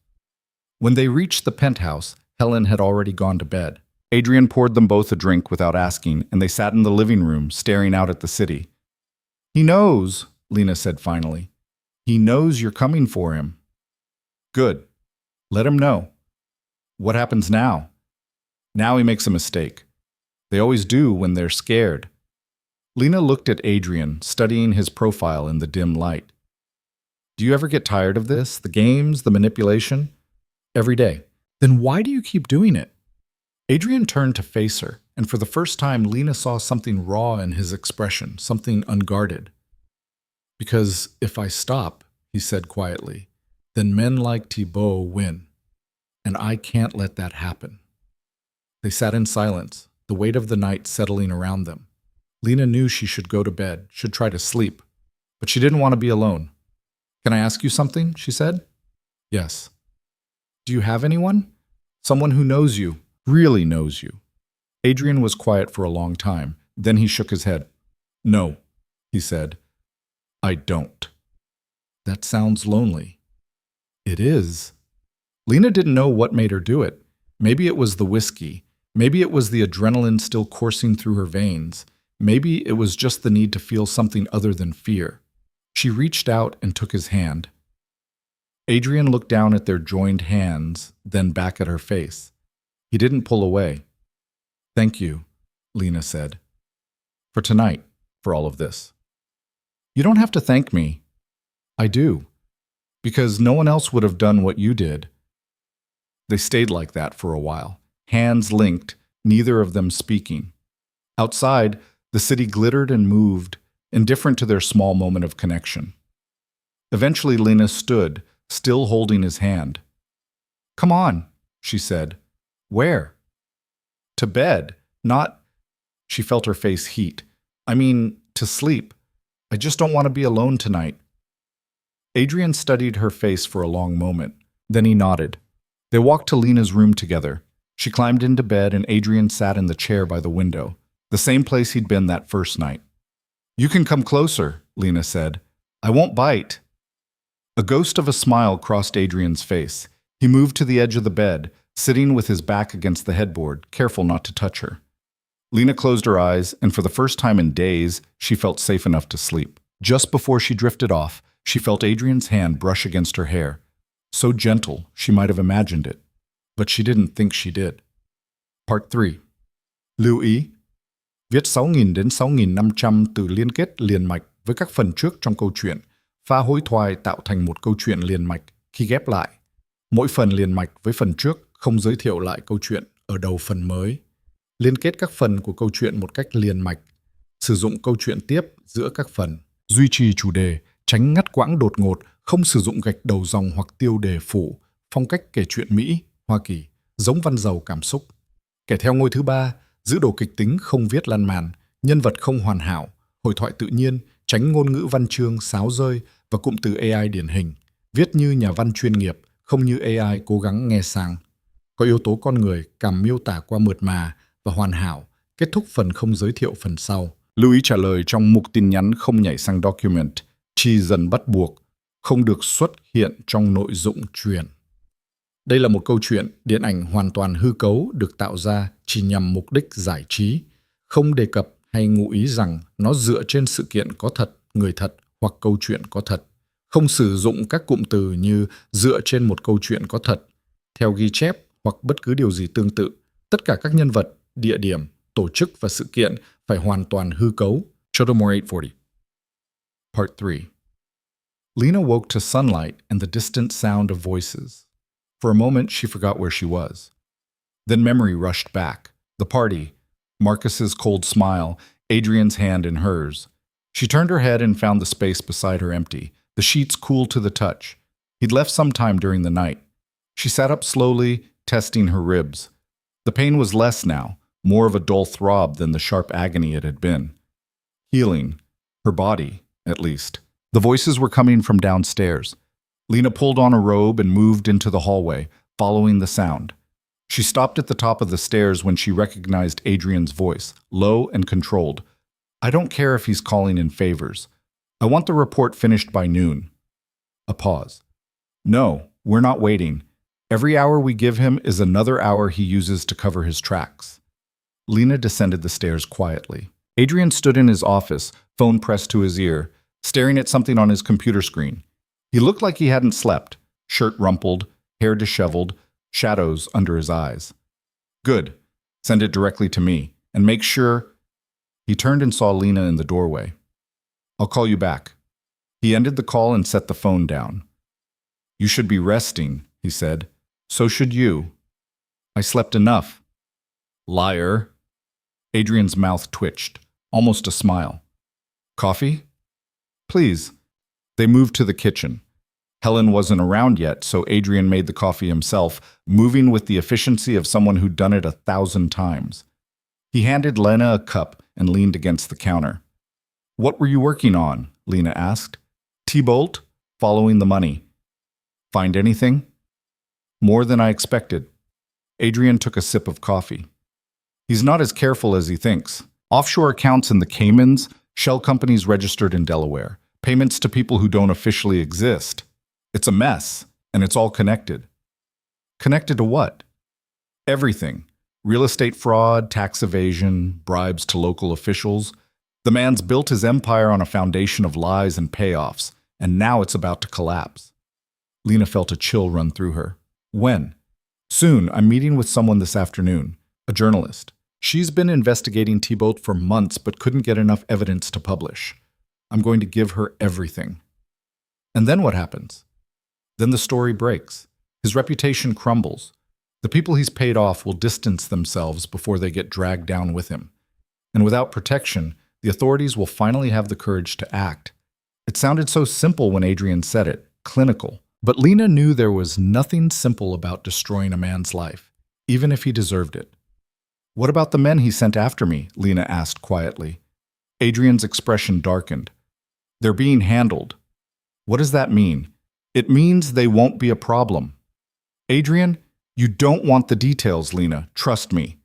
When they reached the penthouse, Helen had already gone to bed. Adrian poured them both a drink without asking, and they sat in the living room, staring out at the city. He knows, Lena said finally. He knows you're coming for him. Good. Let him know. What happens now? Now he makes a mistake. They always do when they're scared. Lena looked at Adrian, studying his profile in the dim light. Do you ever get tired of this? The games, the manipulation? Every day. Then why do you keep doing it? Adrian turned to face her, and for the first time Lena saw something raw in his expression, something unguarded. Because if I stop, he said quietly, then men like Thibault win. And I can't let that happen. They sat in silence, the weight of the night settling around them. Lena knew she should go to bed, should try to sleep, but she didn't want to be alone. Can I ask you something? She said. Yes. Do you have anyone? Someone who knows you, really knows you. Adrian was quiet for a long time. Then he shook his head. No, he said. I don't. That sounds lonely. It is. Lena didn't know what made her do it. Maybe it was the whiskey. Maybe it was the adrenaline still coursing through her veins. Maybe it was just the need to feel something other than fear. She reached out and took his hand. Adrian looked down at their joined hands, then back at her face. He didn't pull away. Thank you, Lena said. For tonight, for all of this. You don't have to thank me. I do. Because no one else would have done what you did. They stayed like that for a while, hands linked, neither of them speaking. Outside, The city glittered and moved, indifferent to their small moment of connection. Eventually, Lena stood, still holding his hand. "Come on," she said. "Where?" "To bed, not—" She felt her face heat. "I mean, to sleep. I just don't want to be alone tonight." Adrian studied her face for a long moment. Then he nodded. They walked to Lena's room together. She climbed into bed and Adrian sat in the chair by the window, the same place he'd been that first night. "You can come closer," Lena said. "I won't bite." A ghost of a smile crossed Adrian's face. He moved to the edge of the bed, sitting with his back against the headboard, careful not to touch her. Lena closed her eyes, and for the first time in days, she felt safe enough to sleep. Just before she drifted off, she felt Adrian's hand brush against her hair. So gentle, she might have imagined it. But she didn't think she did. Part 3. Lưu ý. Viết 6.000 đến 6.500 từ liên kết liền mạch với các phần trước trong câu chuyện. Pha hối thoại tạo thành một câu chuyện liền mạch khi ghép lại. Mỗi phần liền mạch với phần trước không giới thiệu lại câu chuyện ở đầu phần mới. Liên kết các phần của câu chuyện một cách liền mạch. Sử dụng câu chuyện tiếp giữa các phần. Duy trì chủ đề, tránh ngắt quãng đột ngột, không sử dụng gạch đầu dòng hoặc tiêu đề phụ. Phong cách kể chuyện Mỹ, Hoa Kỳ, giống văn giàu cảm xúc. Kể theo ngôi thứ 3, giữ đồ kịch tính không viết lan man, nhân vật không hoàn hảo, hội thoại tự nhiên, tránh ngôn ngữ văn chương sáo rơi và cụm từ AI điển hình. Viết như nhà văn chuyên nghiệp, không như AI cố gắng nghe sang. Có yếu tố con người, cảm miêu tả qua mượt mà và hoàn hảo, kết thúc phần không giới thiệu phần sau. Lưu ý trả lời trong mục tin nhắn không nhảy sang document, chi dần bắt buộc, không được xuất hiện trong nội dung truyền. Đây là một câu chuyện, điện ảnh hoàn toàn hư cấu được tạo ra chỉ nhằm mục đích giải trí, không đề cập hay ngụ ý rằng nó dựa trên sự kiện có thật, người thật hoặc câu chuyện có thật. Không sử dụng các cụm từ như dựa trên một câu chuyện có thật, theo ghi chép hoặc bất cứ điều gì tương tự. Tất cả các nhân vật, địa điểm, tổ chức và sự kiện phải hoàn toàn hư cấu. Chodomore 840. Part 3. Lena woke to sunlight and the distant sound of voices. For a moment, she forgot where she was. Then memory rushed back. The party, Marcus's cold smile, Adrian's hand in hers. She turned her head and found the space beside her empty, the sheets cool to the touch. He'd left some time during the night. She sat up slowly, testing her ribs. The pain was less now, more of a dull throb than the sharp agony it had been. Healing, her body, at least. The voices were coming from downstairs. Lena pulled on a robe and moved into the hallway, following the sound. She stopped at the top of the stairs when she recognized Adrian's voice, low and controlled. "I don't care if he's calling in favors. I want the report finished by noon." A pause. "No, we're not waiting. Every hour we give him is another hour he uses to cover his tracks." Lena descended the stairs quietly. Adrian stood in his office, phone pressed to his ear, staring at something on his computer screen. He looked like he hadn't slept, shirt rumpled, hair disheveled, shadows under his eyes. "Good. Send it directly to me, and make sure—" He turned and saw Lena in the doorway. "I'll call you back." He ended the call and set the phone down. "You should be resting," he said. "So should you." "I slept enough." "Liar." Adrian's mouth twitched, almost a smile. "Coffee?" "Please." They moved to the kitchen. Helen wasn't around yet, so Adrian made the coffee himself, moving with the efficiency of someone who'd done it 1,000 times. He handed Lena a cup and leaned against the counter. "What were you working on?" Lena asked. "T-Bolt, following the money." "Find anything?" "More than I expected." Adrian took a sip of coffee. "He's not as careful as he thinks. Offshore accounts in the Caymans, shell companies registered in Delaware, payments to people who don't officially exist. It's a mess, and it's all connected." "Connected to what?" "Everything. Real estate fraud, tax evasion, bribes to local officials. The man's built his empire on a foundation of lies and payoffs, and now it's about to collapse." Lena felt a chill run through her. "When?" "Soon. I'm meeting with someone this afternoon, a journalist. She's been investigating T-Bolt for months but couldn't get enough evidence to publish. I'm going to give her everything." "And then what happens?" "Then the story breaks. His reputation crumbles. The people he's paid off will distance themselves before they get dragged down with him. And without protection, The authorities will finally have the courage to act. It sounded so simple when Adrian said it, clinical. But Lena knew there was nothing simple about destroying a man's life, even if he deserved it. "What about the men he sent after me?" Lena asked quietly. Adrian's expression darkened. "They're being handled." "What does that mean?" "It means they won't be a problem." "Adrian, you don't want the details, Lena. Trust me."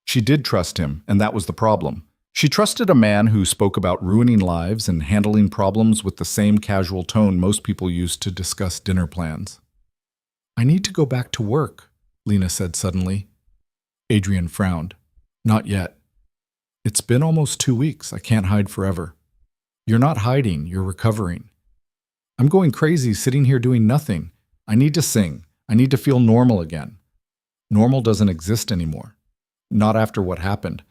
She did trust him, and that was the problem. She trusted a man who spoke about ruining lives and handling problems with the same casual tone most people use to discuss dinner plans. "I need to go back to work," Lena said suddenly. Adrian frowned. "Not yet. It's been almost 2 weeks. I can't hide forever." "You're not hiding. You're recovering." "I'm going crazy sitting here doing nothing. I need to sing. I need to feel normal again." "Normal doesn't exist anymore. Not after what happened."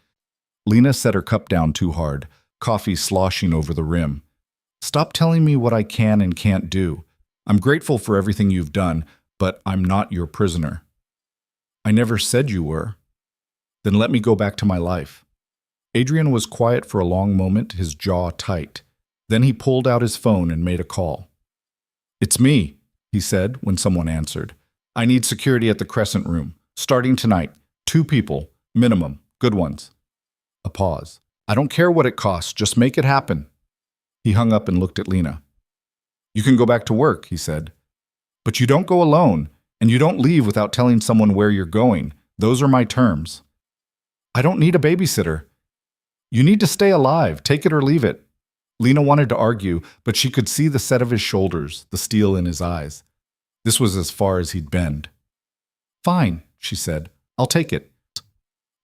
Lena set her cup down too hard, coffee sloshing over the rim. "Stop telling me what I can and can't do. I'm grateful for everything you've done, but I'm not your prisoner." "I never said you were." "Then let me go back to my life." Adrian was quiet for a long moment, his jaw tight. Then he pulled out his phone and made a call. "It's me," he said when someone answered. "I need security at the Crescent Room. Starting tonight. 2 people, minimum, good ones." A pause. "I don't care what it costs, just make it happen." He hung up and looked at Lena. "You can go back to work," he said. "But you don't go alone, and you don't leave without telling someone where you're going. Those are my terms." "I don't need a babysitter." "You need to stay alive, take it or leave it." Lena wanted to argue, but she could see the set of his shoulders, the steel in his eyes. This was as far as he'd bend. "Fine," she said. "I'll take it."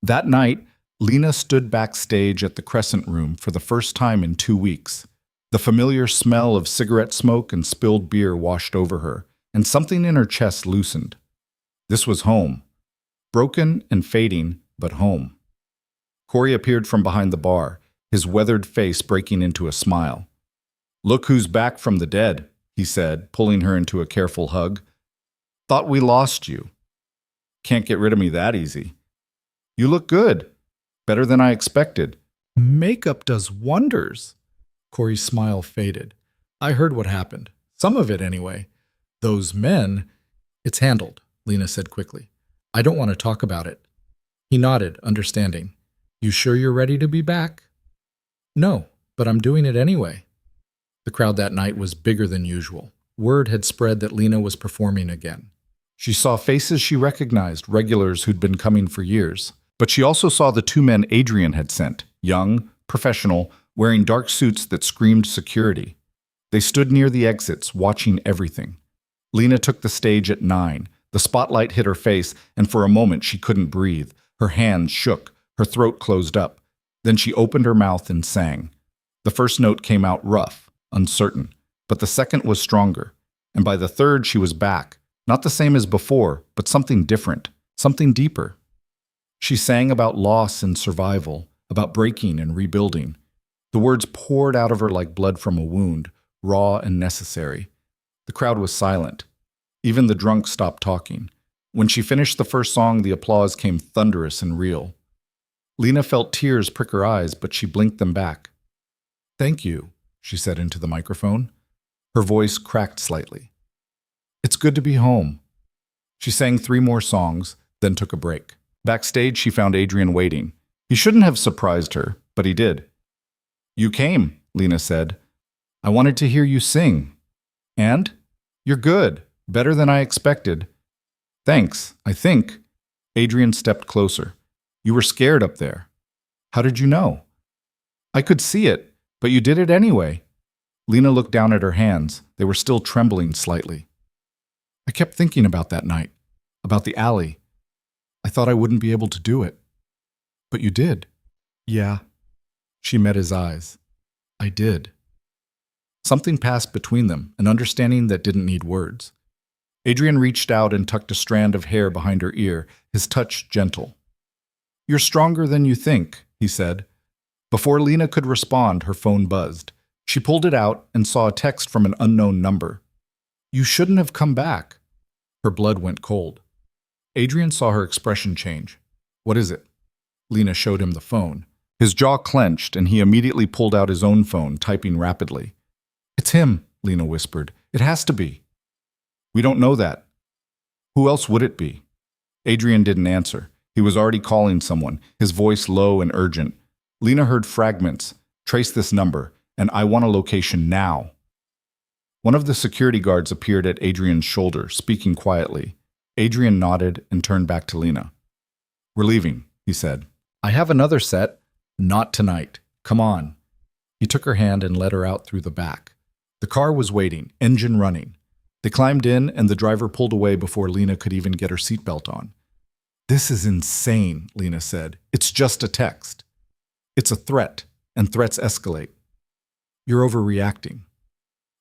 That night, Lena stood backstage at the Crescent Room for the first time in 2 weeks. The familiar smell of cigarette smoke and spilled beer washed over her, and something in her chest loosened. This was home. Broken and fading, but home. Corey appeared from behind the bar, his weathered face breaking into a smile. "Look who's back from the dead," he said, pulling her into a careful hug. "Thought we lost you." "Can't get rid of me that easy." "You look good. Better than I expected." "Makeup does wonders." Corey's smile faded. "I heard what happened. Some of it, anyway. Those men—" "It's handled," Lena said quickly. "I don't want to talk about it." He nodded, understanding. "You sure you're ready to be back?" "No, but I'm doing it anyway." The crowd that night was bigger than usual. Word had spread that Lena was performing again. She saw faces she recognized, regulars who'd been coming for years. But she also saw the 2 men Adrian had sent, young, professional, wearing dark suits that screamed security. They stood near the exits, watching everything. Lena took the stage at 9. The spotlight hit her face, and for a moment she couldn't breathe. Her hands shook, her throat closed up. Then she opened her mouth and sang. The first note came out rough, uncertain, but the second was stronger. And by the third she was back, not the same as before, but something different, something deeper. She sang about loss and survival, about breaking and rebuilding. The words poured out of her like blood from a wound, raw and necessary. The crowd was silent. Even the drunk stopped talking. When she finished the first song, the applause came thunderous and real. Lena felt tears prick her eyes, but she blinked them back. "Thank you," she said into the microphone. Her voice cracked slightly. "It's good to be home." She sang 3 more songs, then took a break. Backstage, she found Adrian waiting. He shouldn't have surprised her, but he did. "You came," Lena said. "I wanted to hear you sing." "And? You're good. Better than I expected." "Thanks, I think." Adrian stepped closer. "You were scared up there." "How did you know?" "I could see it, but you did it anyway." Lena looked down at her hands. They were still trembling slightly. "I kept thinking about that night, about the alley. I thought I wouldn't be able to do it. But you did." "Yeah." She met his eyes. "I did." Something passed between them, an understanding that didn't need words. Adrian reached out and tucked a strand of hair behind her ear, his touch gentle. "You're stronger than you think," he said. Before Lena could respond, her phone buzzed. She pulled it out and saw a text from an unknown number. "You shouldn't have come back." Her blood went cold. Adrian saw her expression change. "What is it?" Lena showed him the phone. His jaw clenched, and he immediately pulled out his own phone, typing rapidly. "It's him," Lena whispered. "It has to be." "We don't know that." "Who else would it be?" Adrian didn't answer. He was already calling someone, his voice low and urgent. Lena heard fragments. "Trace this number, and I want a location now." One of the security guards appeared at Adrian's shoulder, speaking quietly. Adrian nodded and turned back to Lena. "We're leaving," he said. "I have another set." "Not tonight. Come on." He took her hand and led her out through the back. The car was waiting, engine running. They climbed in, and the driver pulled away before Lena could even get her seatbelt on. "This is insane," Lena said. "It's just a text." "It's a threat, and threats escalate." "You're overreacting."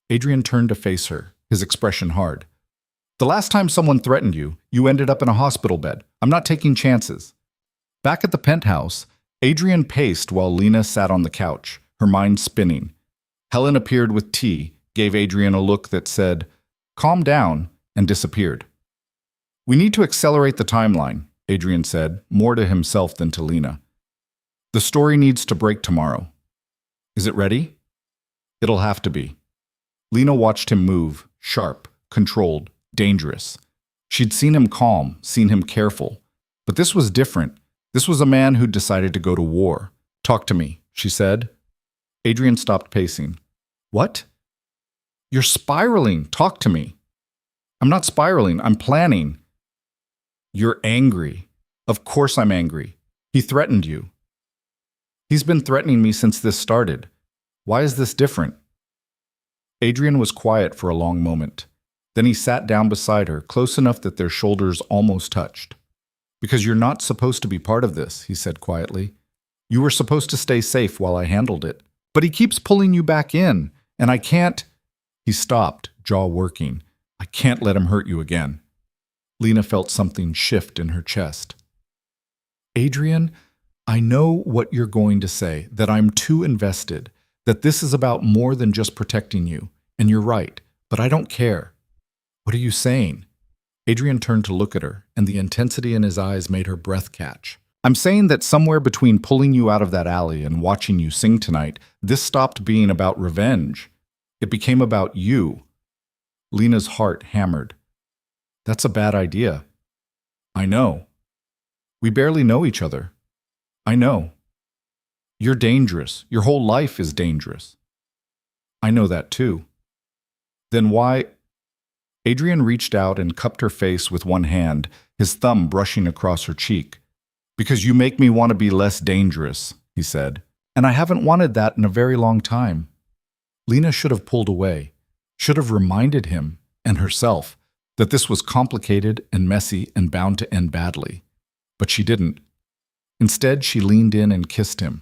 Adrian turned to face her, his expression hard. "The last time someone threatened you, you ended up in a hospital bed. I'm not taking chances." Back at the penthouse, Adrian paced while Lena sat on the couch, her mind spinning. Helen appeared with tea, gave Adrian a look that said, "Calm down," and disappeared. "We need to accelerate the timeline," Adrian said, more to himself than to Lena. "The story needs to break tomorrow." "Is it ready?" "It'll have to be." Lena watched him move, sharp, controlled, dangerous. She'd seen him calm, seen him careful. But this was different. This was a man who'd decided to go to war. "Talk to me," she said. Adrian stopped pacing. "What?" "You're spiraling. Talk to me." "I'm not spiraling. I'm planning." "You're angry." "Of course I'm angry. He threatened you." "He's been threatening me since this started. Why is this different?" Adrian was quiet for a long moment. Then he sat down beside her, close enough that their shoulders almost touched. "Because you're not supposed to be part of this," he said quietly. "You were supposed to stay safe while I handled it. But he keeps pulling you back in, and I can't—" He stopped, jaw working. "I can't let him hurt you again." Lena felt something shift in her chest. "Adrian, I know what you're going to say, that I'm too invested, that this is about more than just protecting you, and you're right, but I don't care." "What are you saying?" Adrian turned to look at her, and the intensity in his eyes made her breath catch. "I'm saying that somewhere between pulling you out of that alley and watching you sing tonight, this stopped being about revenge. It became about you." Lena's heart hammered. "That's a bad idea." "I know. We barely know each other." "I know. You're dangerous. Your whole life is dangerous." "I know that too." "Then why—" Adrian reached out and cupped her face with one hand, his thumb brushing across her cheek. "Because you make me want to be less dangerous," he said. "And I haven't wanted that in a very long time." Lena should have pulled away, should have reminded him, and herself, that this was complicated and messy and bound to end badly. But she didn't. Instead, she leaned in and kissed him.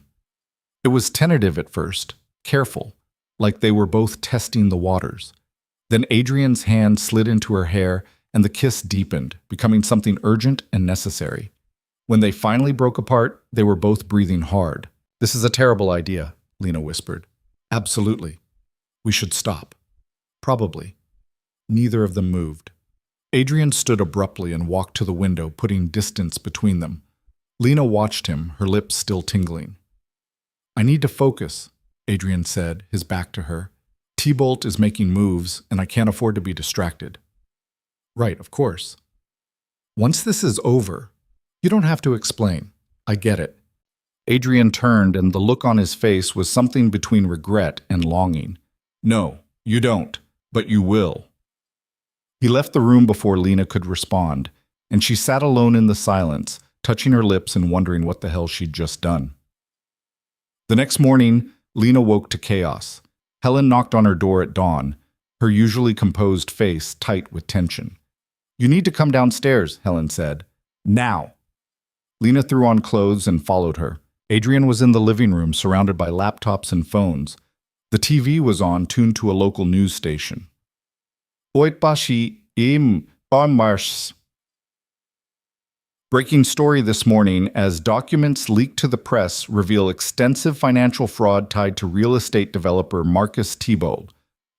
It was tentative at first, careful, like they were both testing the waters. Then Adrian's hand slid into her hair, and the kiss deepened, becoming something urgent and necessary. When they finally broke apart, they were both breathing hard. "This is a terrible idea," Lena whispered. "Absolutely. We should stop." "Probably." Neither of them moved. Adrian stood abruptly and walked to the window, putting distance between them. Lena watched him, her lips still tingling. "I need to focus," Adrian said, his back to her. "T-Bolt is making moves, and I can't afford to be distracted." "Right, of course." "Once this is over, you don't have to explain. I get it." Adrian turned, and the look on his face was something between regret and longing. "No, you don't, but you will." He left the room before Lena could respond, and she sat alone in the silence, touching her lips and wondering what the hell she'd just done. The next morning, Lena woke to chaos. Helen knocked on her door at dawn, her usually composed face tight with tension. "You need to come downstairs," Helen said. "Now." Lena threw on clothes and followed her. Adrian was in the living room, surrounded by laptops and phones. The TV was on, tuned to a local news station. Oitbashi im Onmars. Breaking story this morning as documents leaked to the press reveal extensive financial fraud tied to real estate developer Marcus Thibault.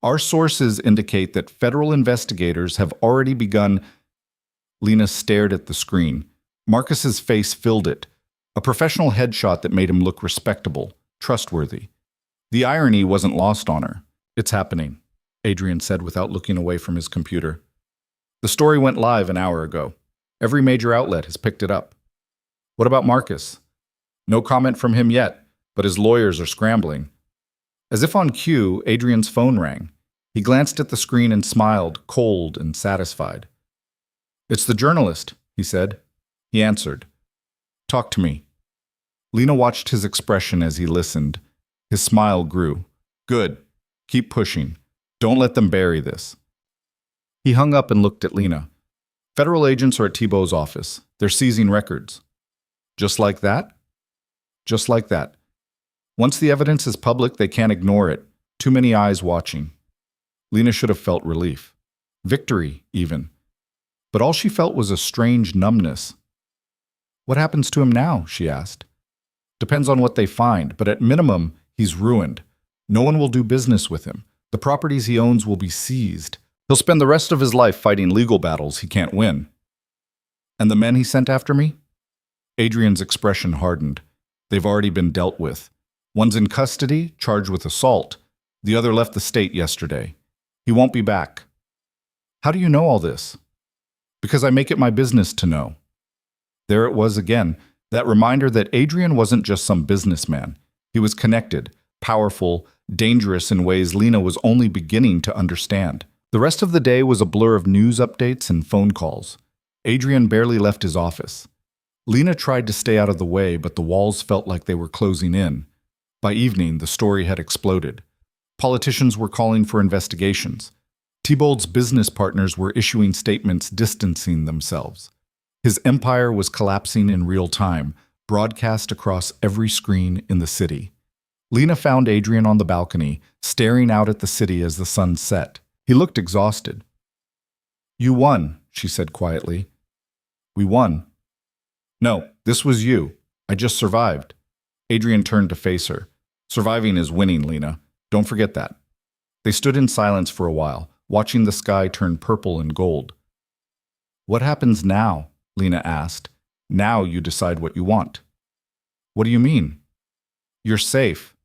Our sources indicate that federal investigators have already begun. Lena stared at the screen. Marcus's face filled it. A professional headshot that made him look respectable, trustworthy. The irony wasn't lost on her. It's happening, Adrian said without looking away from his computer. The story went live an hour ago. Every major outlet has picked it up. What about Marcus? No comment from him yet, but his lawyers are scrambling. As if on cue, Adrian's phone rang. He glanced at the screen and smiled, cold and satisfied. It's the journalist, he said. He answered. Talk to me. Lena watched his expression as he listened. His smile grew. Good. Keep pushing. Don't let them bury this. He hung up and looked at Lena. Federal agents are at Thibault's office. They're seizing records. Just like that? Just like that. Once the evidence is public, they can't ignore it. Too many eyes watching. Lena should have felt relief. Victory, even. But all she felt was a strange numbness. What happens to him now? She asked. Depends on what they find, but at minimum, he's ruined. No one will do business with him. The properties he owns will be seized. He'll spend the rest of his life fighting legal battles he can't win. And the men he sent after me? Adrian's expression hardened. They've already been dealt with. One's in custody, charged with assault. The other left the state yesterday. He won't be back. How do you know all this? Because I make it my business to know. There it was again, that reminder that Adrian wasn't just some businessman. He was connected, powerful, dangerous in ways Lena was only beginning to understand. The rest of the day was a blur of news updates and phone calls. Adrian barely left his office. Lena tried to stay out of the way, but the walls felt like they were closing in. By evening, the story had exploded. Politicians were calling for investigations. Thibault's business partners were issuing statements distancing themselves. His empire was collapsing in real time, broadcast across every screen in the city. Lena found Adrian on the balcony, staring out at the city as the sun set. He looked exhausted. You won, she said quietly. We won. No, this was you. I just survived. Adrian turned to face her. Surviving is winning, Lena. Don't forget that. They stood in silence for a while, watching the sky turn purple and gold. What happens now? Lena asked. Now you decide what you want. What do you mean? You're safe.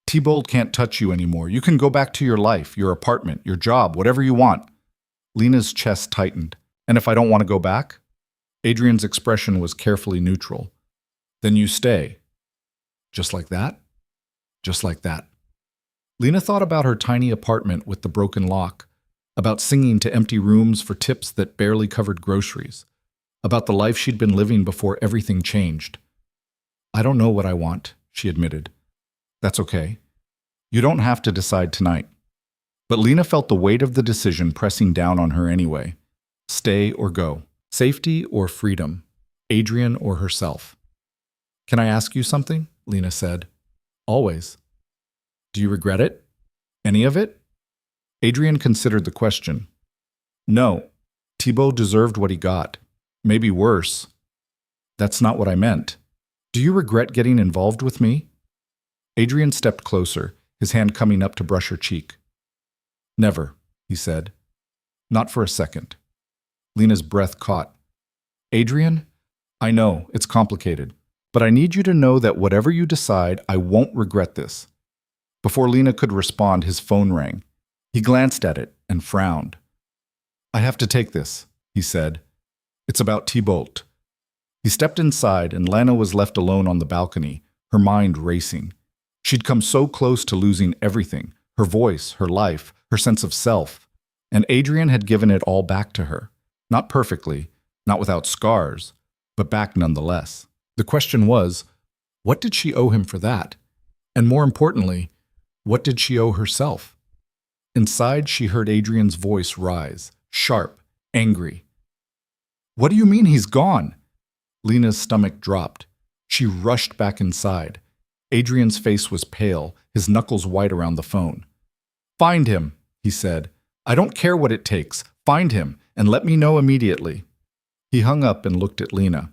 Thibault can't touch you anymore. You can go back to your life, your apartment, your job, whatever you want. Lena's chest tightened. And if I don't want to go back? Adrian's expression was carefully neutral. Then you stay. Just like that? Just like that. Lena thought about her tiny apartment with the broken lock, about singing to empty rooms for tips that barely covered groceries, about the life she'd been living before everything changed. I don't know what I want, she admitted. That's okay. You don't have to decide tonight. But Lena felt the weight of the decision pressing down on her anyway. Stay or go. Safety or freedom. Adrian or herself. Can I ask you something? Lena said. Always. Do you regret it? Any of it? Adrian considered the question. No. Thibault deserved what he got. Maybe worse. That's not what I meant. Do you regret getting involved with me? Adrian stepped closer, his hand coming up to brush her cheek. Never, he said. Not for a second. Lena's breath caught. Adrian, I know, it's complicated, but I need you to know that whatever you decide, I won't regret this. Before Lena could respond, his phone rang. He glanced at it and frowned. I have to take this, he said. It's about Thibault. He stepped inside and Lena was left alone on the balcony, her mind racing. She'd come so close to losing everything, her voice, her life, her sense of self, and Adrian had given it all back to her. Not perfectly, not without scars, but back nonetheless. The question was, what did she owe him for that? And more importantly, what did she owe herself? Inside, she heard Adrian's voice rise, sharp, angry. What do you mean he's gone? Lena's stomach dropped. She rushed back inside. Adrian's face was pale, his knuckles white around the phone. Find him, he said. I don't care what it takes. Find him, and let me know immediately. He hung up and looked at Lena.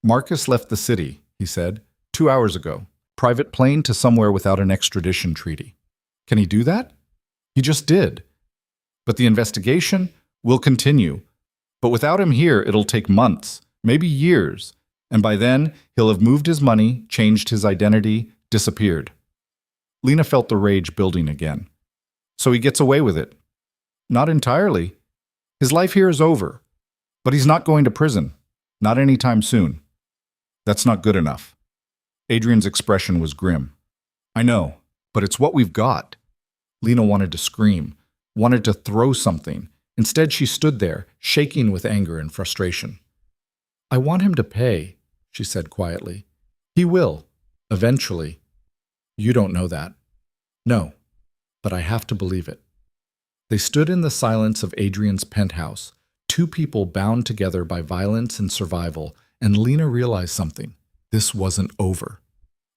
Marcus left the city, he said, 2 hours ago. Private plane to somewhere without an extradition treaty. Can he do that? He just did. But the investigation will continue. But without him here, it'll take months, maybe years. And by then, he'll have moved his money, changed his identity, disappeared. Lena felt the rage building again. So he gets away with it. Not entirely. His life here is over. But he's not going to prison. Not anytime soon. That's not good enough. Adrian's expression was grim. I know, but it's what we've got. Lena wanted to scream, wanted to throw something. Instead, she stood there, shaking with anger and frustration. I want him to pay, she said quietly. He will, eventually. You don't know that. No, but I have to believe it. They stood in the silence of Adrian's penthouse, two people bound together by violence and survival, and Lena realized something. This wasn't over.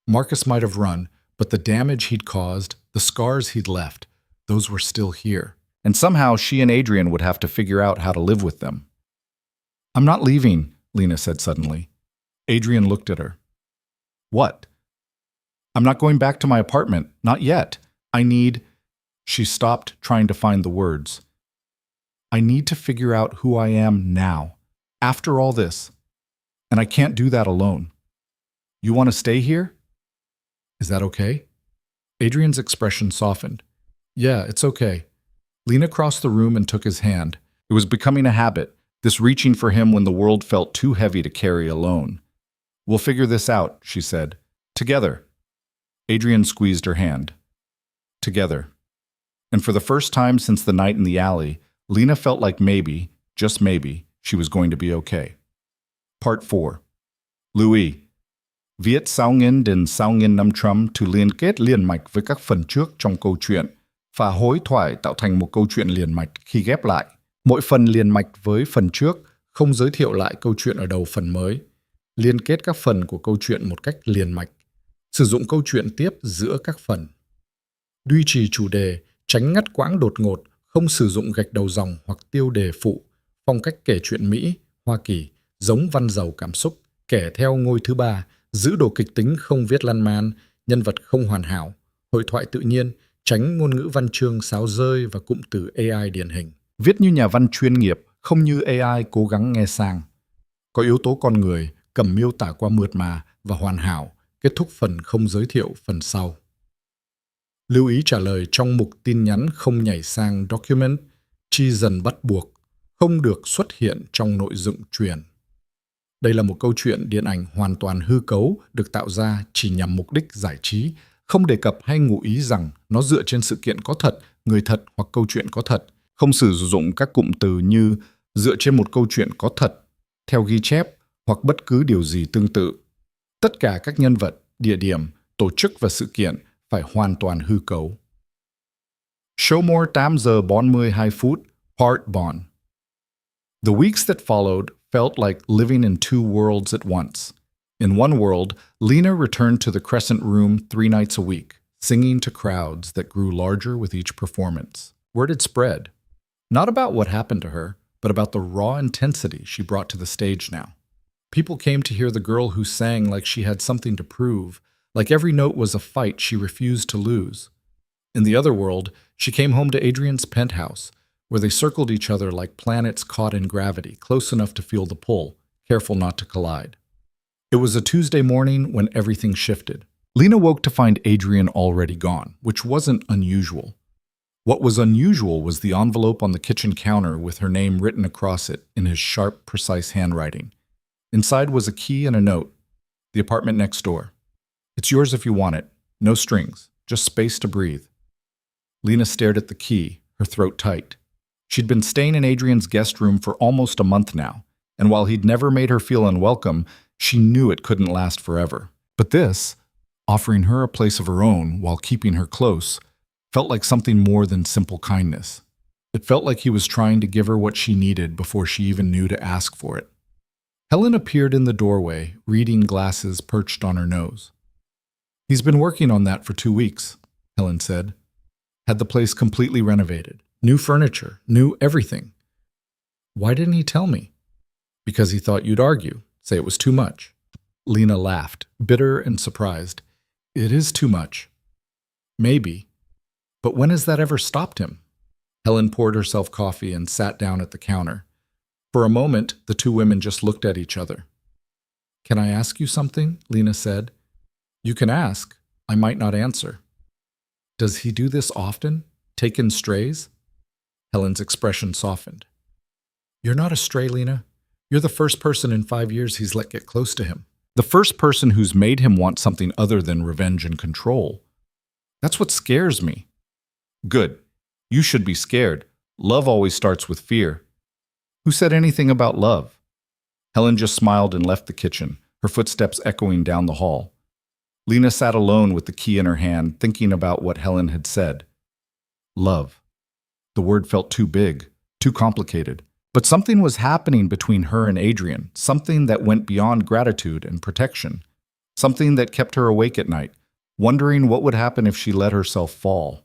Marcus might have run, but the damage he'd caused, the scars he'd left, those were still here. And somehow she and Adrian would have to figure out how to live with them. I'm not leaving, Lena said suddenly. Adrian looked at her. What? I'm not going back to my apartment. Not yet. I need... She stopped, trying to find the words. I need to figure out who I am now, after all this. And I can't do that alone. You want to stay here? Is that okay? Adrian's expression softened. Yeah, it's okay. Lena crossed the room and took his hand. It was becoming a habit, this reaching for him when the world felt too heavy to carry alone. We'll figure this out, she said. Together. Adrian squeezed her hand. Together. And for the first time since the night in the alley, Lena felt like maybe, just maybe, she was going to be okay. Part 4. Louis. Viết sao nghìn đến sao nghìn năm Trump to liên kết liền mạch với các phần trước trong câu chuyện, và hối thoại tạo thành một câu chuyện liền mạch khi ghép lại. Mỗi phần liền mạch với phần trước, không giới thiệu lại câu chuyện ở đầu phần mới. Liên kết các phần của câu chuyện một cách liền mạch. Sử dụng câu chuyện tiếp giữa các phần. Duy trì chủ đề, tránh ngắt quãng đột ngột, không sử dụng gạch đầu dòng hoặc tiêu đề phụ. Phong cách kể chuyện Mỹ, Hoa Kỳ, giống văn giàu cảm xúc, kể theo ngôi thứ ba, giữ độ kịch tính không viết lan man, nhân vật không hoàn hảo, hội thoại tự nhiên, tránh ngôn ngữ văn chương sáo rơi và cụm từ AI điển hình. Viết như nhà văn chuyên nghiệp, không như AI cố gắng nghe sang. Có yếu tố con người, cầm miêu tả qua mượt mà và hoàn hảo, kết thúc phần không giới thiệu phần sau. Lưu ý trả lời trong mục tin nhắn không nhảy sang document, chi dần bắt buộc, không được xuất hiện trong nội dung truyền. Đây là một câu chuyện điện ảnh hoàn toàn hư cấu, được tạo ra chỉ nhằm mục đích giải trí, không đề cập hay ngụ ý rằng nó dựa trên sự kiện có thật, người thật hoặc câu chuyện có thật, không sử dụng các cụm từ như dựa trên một câu chuyện có thật, theo ghi chép hoặc bất cứ điều gì tương tự. Tất cả các nhân vật, địa điểm, tổ chức và sự kiện phải hoàn toàn hư cấu. Showmore 8 giờ 42 phút, Part 1. The weeks that followed felt like living in two worlds at once. In one world, Lena returned to the Crescent Room 3 nights a week, singing to crowds that grew larger with each performance. Word had spread, not about what happened to her, but about the raw intensity she brought to the stage now. People came to hear the girl who sang like she had something to prove, like every note was a fight she refused to lose. In the other world, she came home to Adrian's penthouse, where they circled each other like planets caught in gravity, close enough to feel the pull, careful not to collide. It was a Tuesday morning when everything shifted. Lena woke to find Adrian already gone, which wasn't unusual. What was unusual was the envelope on the kitchen counter with her name written across it in his sharp, precise handwriting. Inside was a key and a note. The apartment next door. It's yours if you want it. No strings. Just space to breathe. Lena stared at the key, her throat tight. She'd been staying in Adrian's guest room for almost a month now, and while he'd never made her feel unwelcome, she knew it couldn't last forever. But this, offering her a place of her own while keeping her close, felt like something more than simple kindness. It felt like he was trying to give her what she needed before she even knew to ask for it. Helen appeared in the doorway, reading glasses perched on her nose. He's been working on that for 2 weeks, Helen said. Had the place completely renovated. New furniture, new everything. Why didn't he tell me? Because he thought you'd argue, say it was too much. Lena laughed, bitter and surprised. It is too much. Maybe. But when has that ever stopped him? Helen poured herself coffee and sat down at the counter. For a moment, the two women just looked at each other. Can I ask you something? Lena said. You can ask. I might not answer. Does he do this often? Take in strays? Helen's expression softened. You're not a stray, Lena. You're the first person in 5 years he's let get close to him. The first person who's made him want something other than revenge and control. That's what scares me. Good. You should be scared. Love always starts with fear. Who said anything about love? Helen just smiled and left the kitchen, her footsteps echoing down the hall. Lena sat alone with the key in her hand, thinking about what Helen had said. Love. The word felt too big, too complicated. But something was happening between her and Adrian, something that went beyond gratitude and protection, something that kept her awake at night, wondering what would happen if she let herself fall.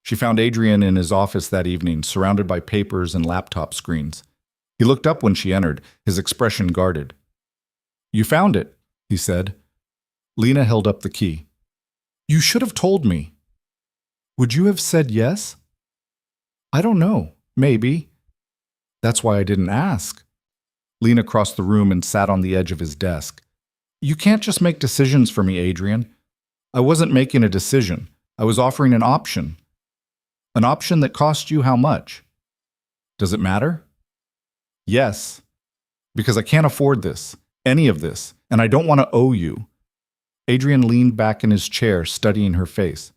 She found Adrian in his office that evening, surrounded by papers and laptop screens. He looked up when she entered, his expression guarded. You found it, he said. Lena held up the key. You should have told me. Would you have said yes? I don't know. Maybe. That's why I didn't ask. Lena crossed the room and sat on the edge of his desk. You can't just make decisions for me, Adrian. I wasn't making a decision. I was offering an option. An option that cost you how much? Does it matter? Yes. Because I can't afford this, any of this, and I don't want to owe you. Adrian leaned back in his chair, studying her face.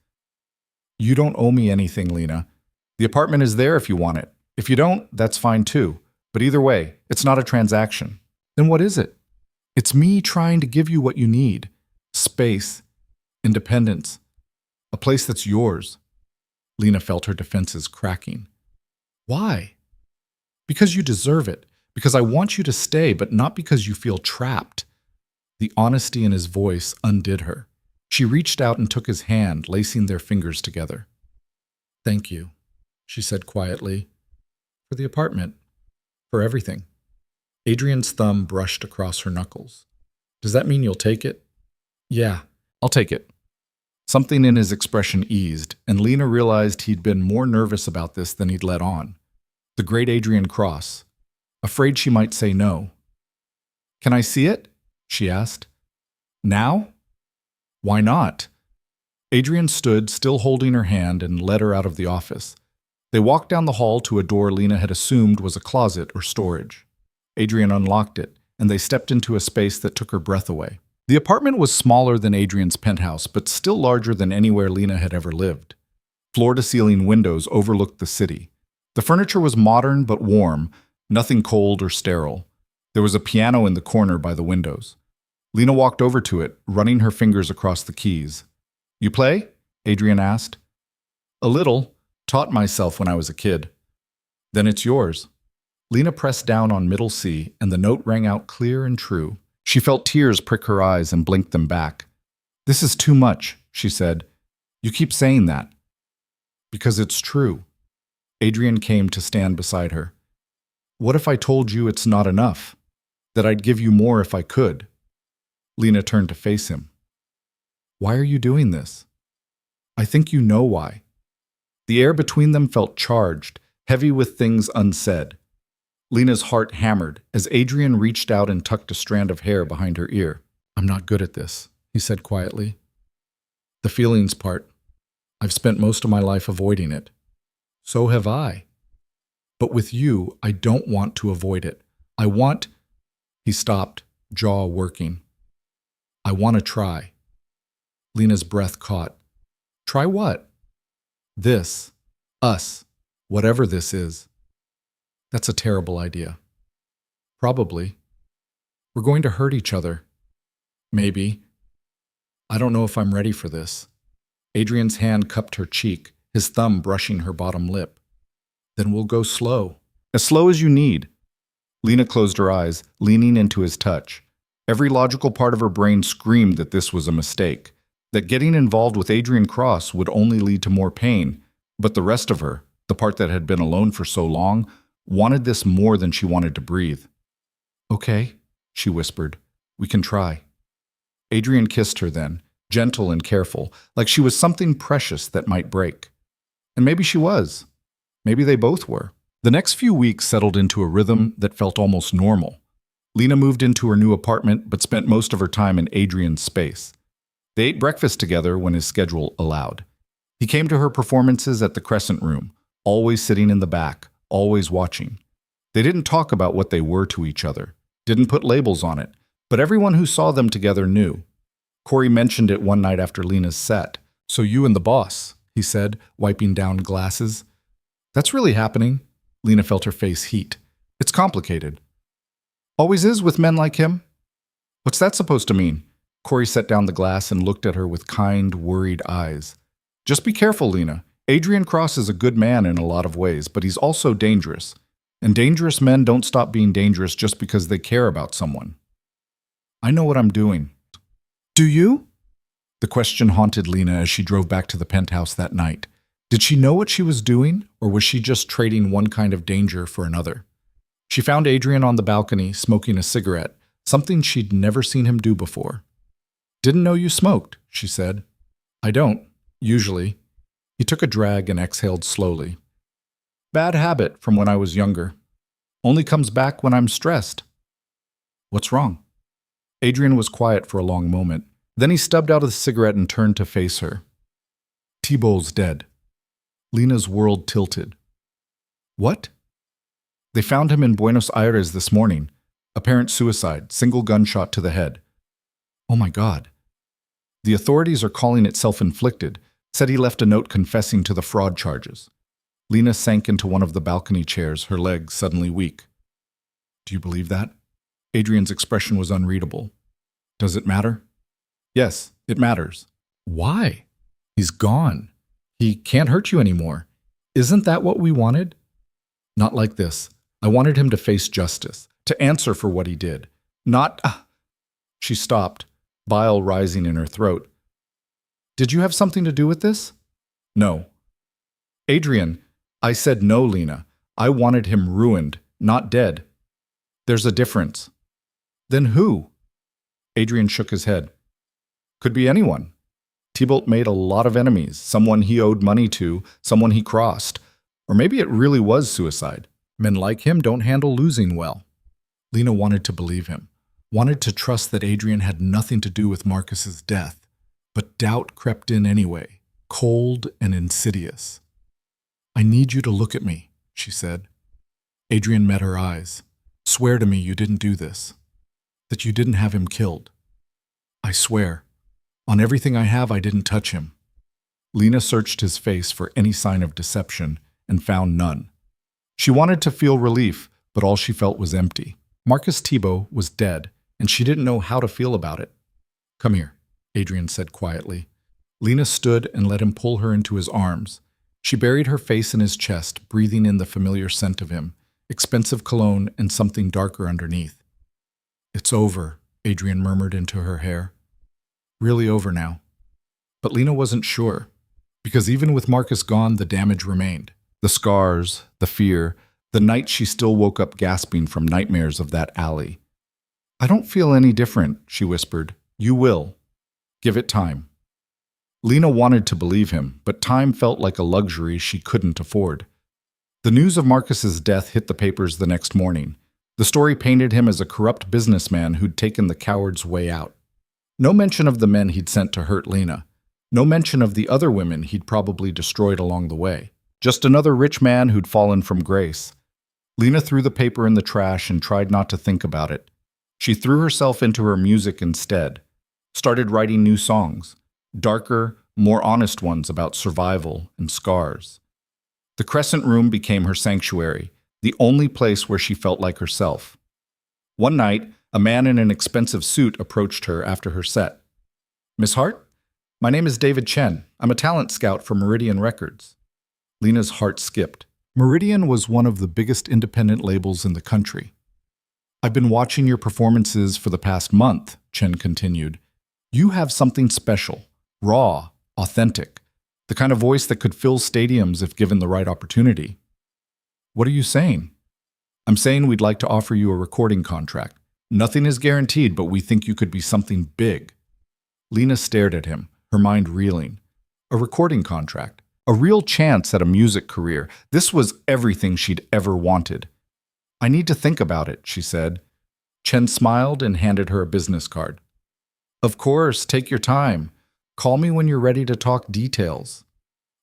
You don't owe me anything, Lena. The apartment is there if you want it. If you don't, that's fine too. But either way, it's not a transaction. Then what is it? It's me trying to give you what you need. Space. Independence. A place that's yours. Lena felt her defenses cracking. Why? Because you deserve it. Because I want you to stay, but not because you feel trapped. The honesty in his voice undid her. She reached out and took his hand, lacing their fingers together. Thank you, she said quietly. For the apartment. For everything. Adrian's thumb brushed across her knuckles. Does that mean you'll take it? Yeah, I'll take it. Something in his expression eased, and Lena realized he'd been more nervous about this than he'd let on. The great Adrian Cross. Afraid she might say no. Can I see it? She asked. Now? Why not? Adrian stood, still holding her hand, and led her out of the office. They walked down the hall to a door Lena had assumed was a closet or storage. Adrian unlocked it, and they stepped into a space that took her breath away. The apartment was smaller than Adrian's penthouse, but still larger than anywhere Lena had ever lived. Floor-to-ceiling windows overlooked the city. The furniture was modern but warm, nothing cold or sterile. There was a piano in the corner by the windows. Lena walked over to it, running her fingers across the keys. You play? Adrian asked. A little. Taught myself when I was a kid. Then it's yours. Lena pressed down on middle C, and the note rang out clear and true. She felt tears prick her eyes and blinked them back. This is too much, she said. You keep saying that. Because it's true. Adrian came to stand beside her. What if I told you it's not enough? That I'd give you more if I could? Lena turned to face him. Why are you doing this? I think you know why. The air between them felt charged, heavy with things unsaid. Lena's heart hammered as Adrian reached out and tucked a strand of hair behind her ear. I'm not good at this, he said quietly. The feelings part. I've spent most of my life avoiding it. So have I. But with you, I don't want to avoid it. I want... He stopped, jaw working. I want to try. Lena's breath caught. Try what? This. Us. Whatever this is. That's a terrible idea. Probably. We're going to hurt each other. Maybe. I don't know if I'm ready for this. Adrian's hand cupped her cheek, his thumb brushing her bottom lip. Then we'll go slow. As slow as you need. Lena closed her eyes, leaning into his touch. Every logical part of her brain screamed that this was a mistake, that getting involved with Adrian Cross would only lead to more pain, but the rest of her, the part that had been alone for so long, wanted this more than she wanted to breathe. Okay, she whispered. We can try. Adrian kissed her then, gentle and careful, like she was something precious that might break. And maybe she was. Maybe they both were. The next few weeks settled into a rhythm that felt almost normal. Lena moved into her new apartment but spent most of her time in Adrian's space. They ate breakfast together when his schedule allowed. He came to her performances at the Crescent Room, always sitting in the back, always watching. They didn't talk about what they were to each other, didn't put labels on it, but everyone who saw them together knew. Corey mentioned it one night after Lena's set. "So you and the boss," he said, wiping down glasses. "That's really happening." Lena felt her face heat. "It's complicated." "Always is with men like him." "What's that supposed to mean?" Corey set down the glass and looked at her with kind, worried eyes. "Just be careful, Lena. Adrian Cross is a good man in a lot of ways, but he's also dangerous. And dangerous men don't stop being dangerous just because they care about someone." "I know what I'm doing." "Do you?" The question haunted Lena as she drove back to the penthouse that night. Did she know what she was doing, or was she just trading one kind of danger for another? She found Adrian on the balcony, smoking a cigarette, something she'd never seen him do before. "Didn't know you smoked," she said. "I don't, usually." He took a drag and exhaled slowly. "Bad habit from when I was younger. Only comes back when I'm stressed." "What's wrong?" Adrian was quiet for a long moment. Then he stubbed out a cigarette and turned to face her. "Thibault's dead." Lena's world tilted. "What?" "They found him in Buenos Aires this morning. Apparent suicide, single gunshot to the head." "Oh my God." "The authorities are calling it self-inflicted. Said he left a note confessing to the fraud charges." Lena sank into one of the balcony chairs, her legs suddenly weak. "Do you believe that?" Adrian's expression was unreadable. "Does it matter?" "Yes, it matters." "Why?" "He's gone. He can't hurt you anymore. Isn't that what we wanted?" "Not like this. I wanted him to face justice, to answer for what he did. Not—" She stopped, bile rising in her throat. "Did you have something to do with this?" "No." "Adrian, I said no, Lena. I wanted him ruined, not dead. There's a difference." "Then who?" Adrian shook his head. "Could be anyone. Thibault made a lot of enemies, someone he owed money to, someone he crossed. Or maybe it really was suicide. Men like him don't handle losing well." Lena wanted to believe him, wanted to trust that Adrian had nothing to do with Marcus's death, but doubt crept in anyway, cold and insidious. "I need you to look at me," she said. Adrian met her eyes. "Swear to me you didn't do this, that you didn't have him killed." "I swear. On everything I have, I didn't touch him." Lena searched his face for any sign of deception and found none. She wanted to feel relief, but all she felt was empty. Marcus Thibault was dead, and she didn't know how to feel about it. "Come here," Adrian said quietly. Lena stood and let him pull her into his arms. She buried her face in his chest, breathing in the familiar scent of him, expensive cologne and something darker underneath. "It's over," Adrian murmured into her hair. "Really over now." But Lena wasn't sure, because even with Marcus gone, the damage remained. The scars, the fear, the night she still woke up gasping from nightmares of that alley. "I don't feel any different," she whispered. "You will. Give it time." Lena wanted to believe him, but time felt like a luxury she couldn't afford. The news of Marcus's death hit the papers the next morning. The story painted him as a corrupt businessman who'd taken the coward's way out. No mention of the men he'd sent to hurt Lena. No mention of the other women he'd probably destroyed along the way. Just another rich man who'd fallen from grace. Lena threw the paper in the trash and tried not to think about it. She threw herself into her music instead. Started writing new songs. Darker, more honest ones about survival and scars. The Crescent Room became her sanctuary, the only place where she felt like herself. One night, a man in an expensive suit approached her after her set. "Miss Hart? My name is David Chen. I'm a talent scout for Meridian Records." Lena's heart skipped. Meridian was one of the biggest independent labels in the country. "I've been watching your performances for the past month," Chen continued. "You have something special, raw, authentic, the kind of voice that could fill stadiums if given the right opportunity." "What are you saying?" "I'm saying we'd like to offer you a recording contract. Nothing is guaranteed, but we think you could be something big." Lena stared at him, her mind reeling. A recording contract. A real chance at a music career. This was everything she'd ever wanted. "I need to think about it," she said. Chen smiled and handed her a business card. Of course, take your time. Call me when you're ready to talk details.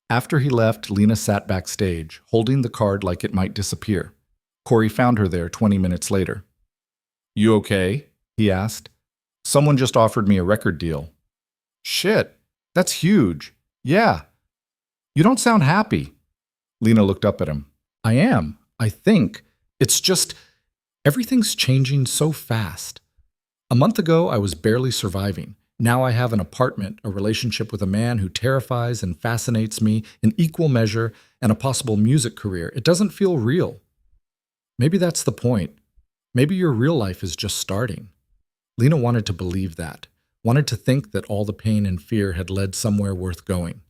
After he left, Lena sat backstage, holding the card like it might disappear. Corey found her there 20 minutes later. You okay? He asked. Someone just offered me a record deal. Shit, that's huge. Yeah. You don't sound happy. Lena looked up at him. I am, I think. It's just, everything's changing so fast. A month ago, I was barely surviving. Now I have an apartment, a relationship with a man who terrifies and fascinates me in equal measure, and a possible music career. It doesn't feel real. Maybe that's the point. Maybe your real life is just starting. Lena wanted to believe that, wanted to think that all the pain and fear had led somewhere worth going.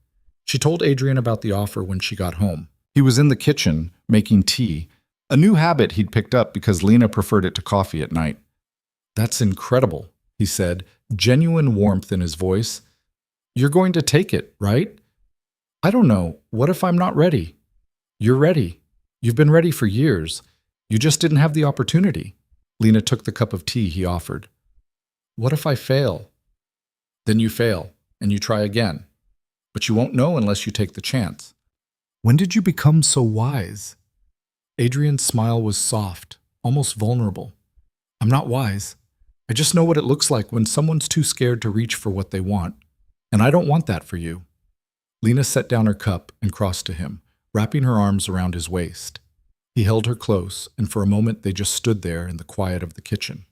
She told Adrian about the offer when she got home. He was in the kitchen, making tea, a new habit he'd picked up because Lena preferred it to coffee at night. That's incredible, he said, genuine warmth in his voice. You're going to take it, right? I don't know. What if I'm not ready? You're ready. You've been ready for years. You just didn't have the opportunity. Lena took the cup of tea he offered. What if I fail? Then you fail, and you try again. But you won't know unless you take the chance. When did you become so wise? Adrian's smile was soft, almost vulnerable. I'm not wise. I just know what it looks like when someone's too scared to reach for what they want. And I don't want that for you. Lena set down her cup and crossed to him, wrapping her arms around his waist. He held her close, and for a moment they just stood there in the quiet of the kitchen.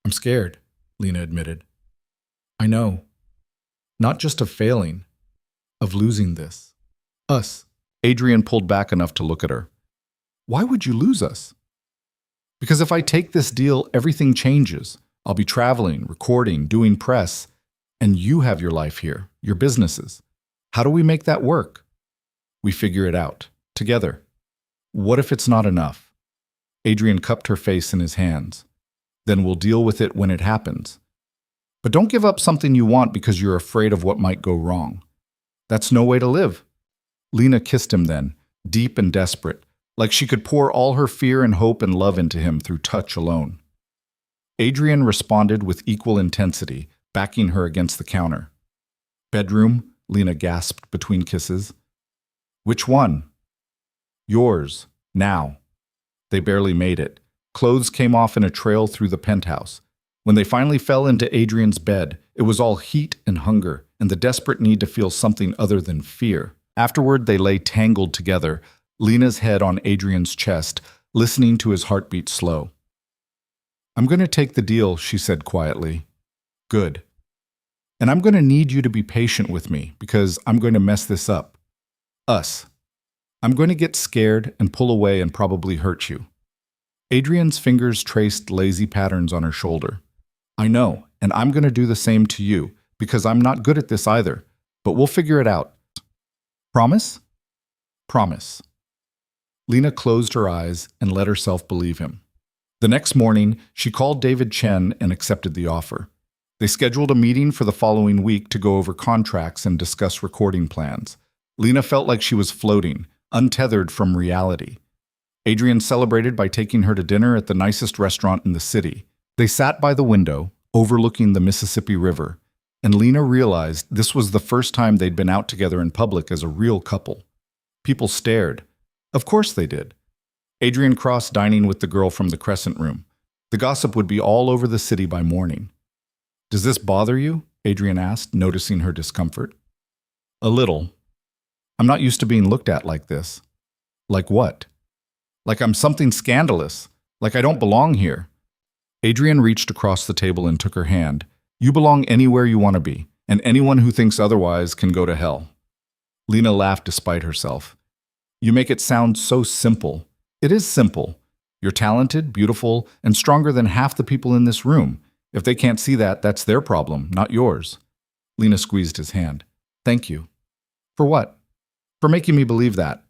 I'm scared, Lena admitted. I know. Not just of failing, of losing this. Us. Adrian pulled back enough to look at her. Why would you lose us? Because if I take this deal, everything changes. I'll be traveling, recording, doing press, and you have your life here, your businesses. How do we make that work? We figure it out, together. What if it's not enough? Adrian cupped her face in his hands. Then we'll deal with it when it happens. But don't give up something you want because you're afraid of what might go wrong. That's no way to live. Lena kissed him then, deep and desperate, like she could pour all her fear and hope and love into him through touch alone. Adrian responded with equal intensity, backing her against the counter. Bedroom, Lena gasped between kisses. Which one? Yours, now. They barely made it. Clothes came off in a trail through the penthouse. When they finally fell into Adrian's bed, it was all heat and hunger, and the desperate need to feel something other than fear. Afterward, they lay tangled together, Lena's head on Adrian's chest, listening to his heartbeat slow. I'm going to take the deal, she said quietly. Good. And I'm going to need you to be patient with me, because I'm going to mess this up. Us. I'm going to get scared and pull away and probably hurt you. Adrian's fingers traced lazy patterns on her shoulder. I know, and I'm going to do the same to you, because I'm not good at this either, but we'll figure it out. Promise? Promise. Lena closed her eyes and let herself believe him. The next morning, she called David Chen and accepted the offer. They scheduled a meeting for the following week to go over contracts and discuss recording plans. Lena felt like she was floating, untethered from reality. Adrian celebrated by taking her to dinner at the nicest restaurant in the city. They sat by the window, overlooking the Mississippi River, and Lena realized this was the first time they'd been out together in public as a real couple. People stared. Of course they did. Adrian crossed dining with the girl from the Crescent Room. The gossip would be all over the city by morning. Does this bother you? Adrian asked, noticing her discomfort. A little. I'm not used to being looked at like this. Like what? Like I'm something scandalous. Like I don't belong here. Adrian reached across the table and took her hand. You belong anywhere you want to be, and anyone who thinks otherwise can go to hell. Lena laughed despite herself. You make it sound so simple. It is simple. You're talented, beautiful, and stronger than half the people in this room. If they can't see that, that's their problem, not yours. Lena squeezed his hand. Thank you. For what? For making me believe that,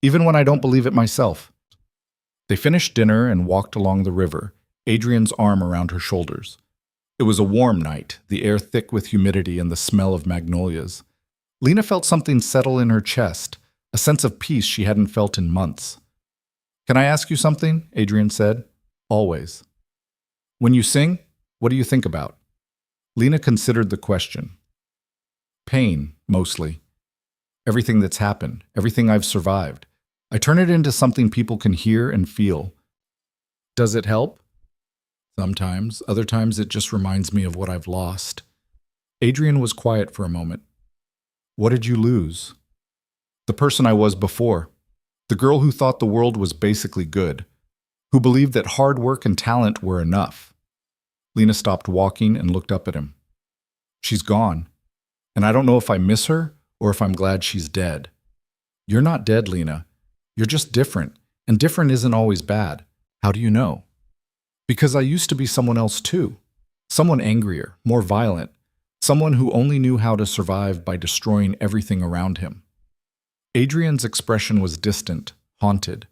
even when I don't believe it myself. They finished dinner and walked along the river, Adrian's arm around her shoulders. It was a warm night, the air thick with humidity and the smell of magnolias. Lena felt something settle in her chest, a sense of peace she hadn't felt in months. Can I ask you something? Adrian said. Always. When you sing, what do you think about? Lena considered the question. Pain, mostly. Everything that's happened, everything I've survived. I turn it into something people can hear and feel. Does it help? Sometimes. Other times it just reminds me of what I've lost. Adrian was quiet for a moment. What did you lose? The person I was before. The girl who thought the world was basically good. Who believed that hard work and talent were enough. Lena stopped walking and looked up at him. She's gone. And I don't know if I miss her or if I'm glad she's dead. You're not dead, Lena. You're just different. And different isn't always bad. How do you know? Because I used to be someone else too. Someone angrier, more violent. Someone who only knew how to survive by destroying everything around him. Adrian's expression was distant, haunted.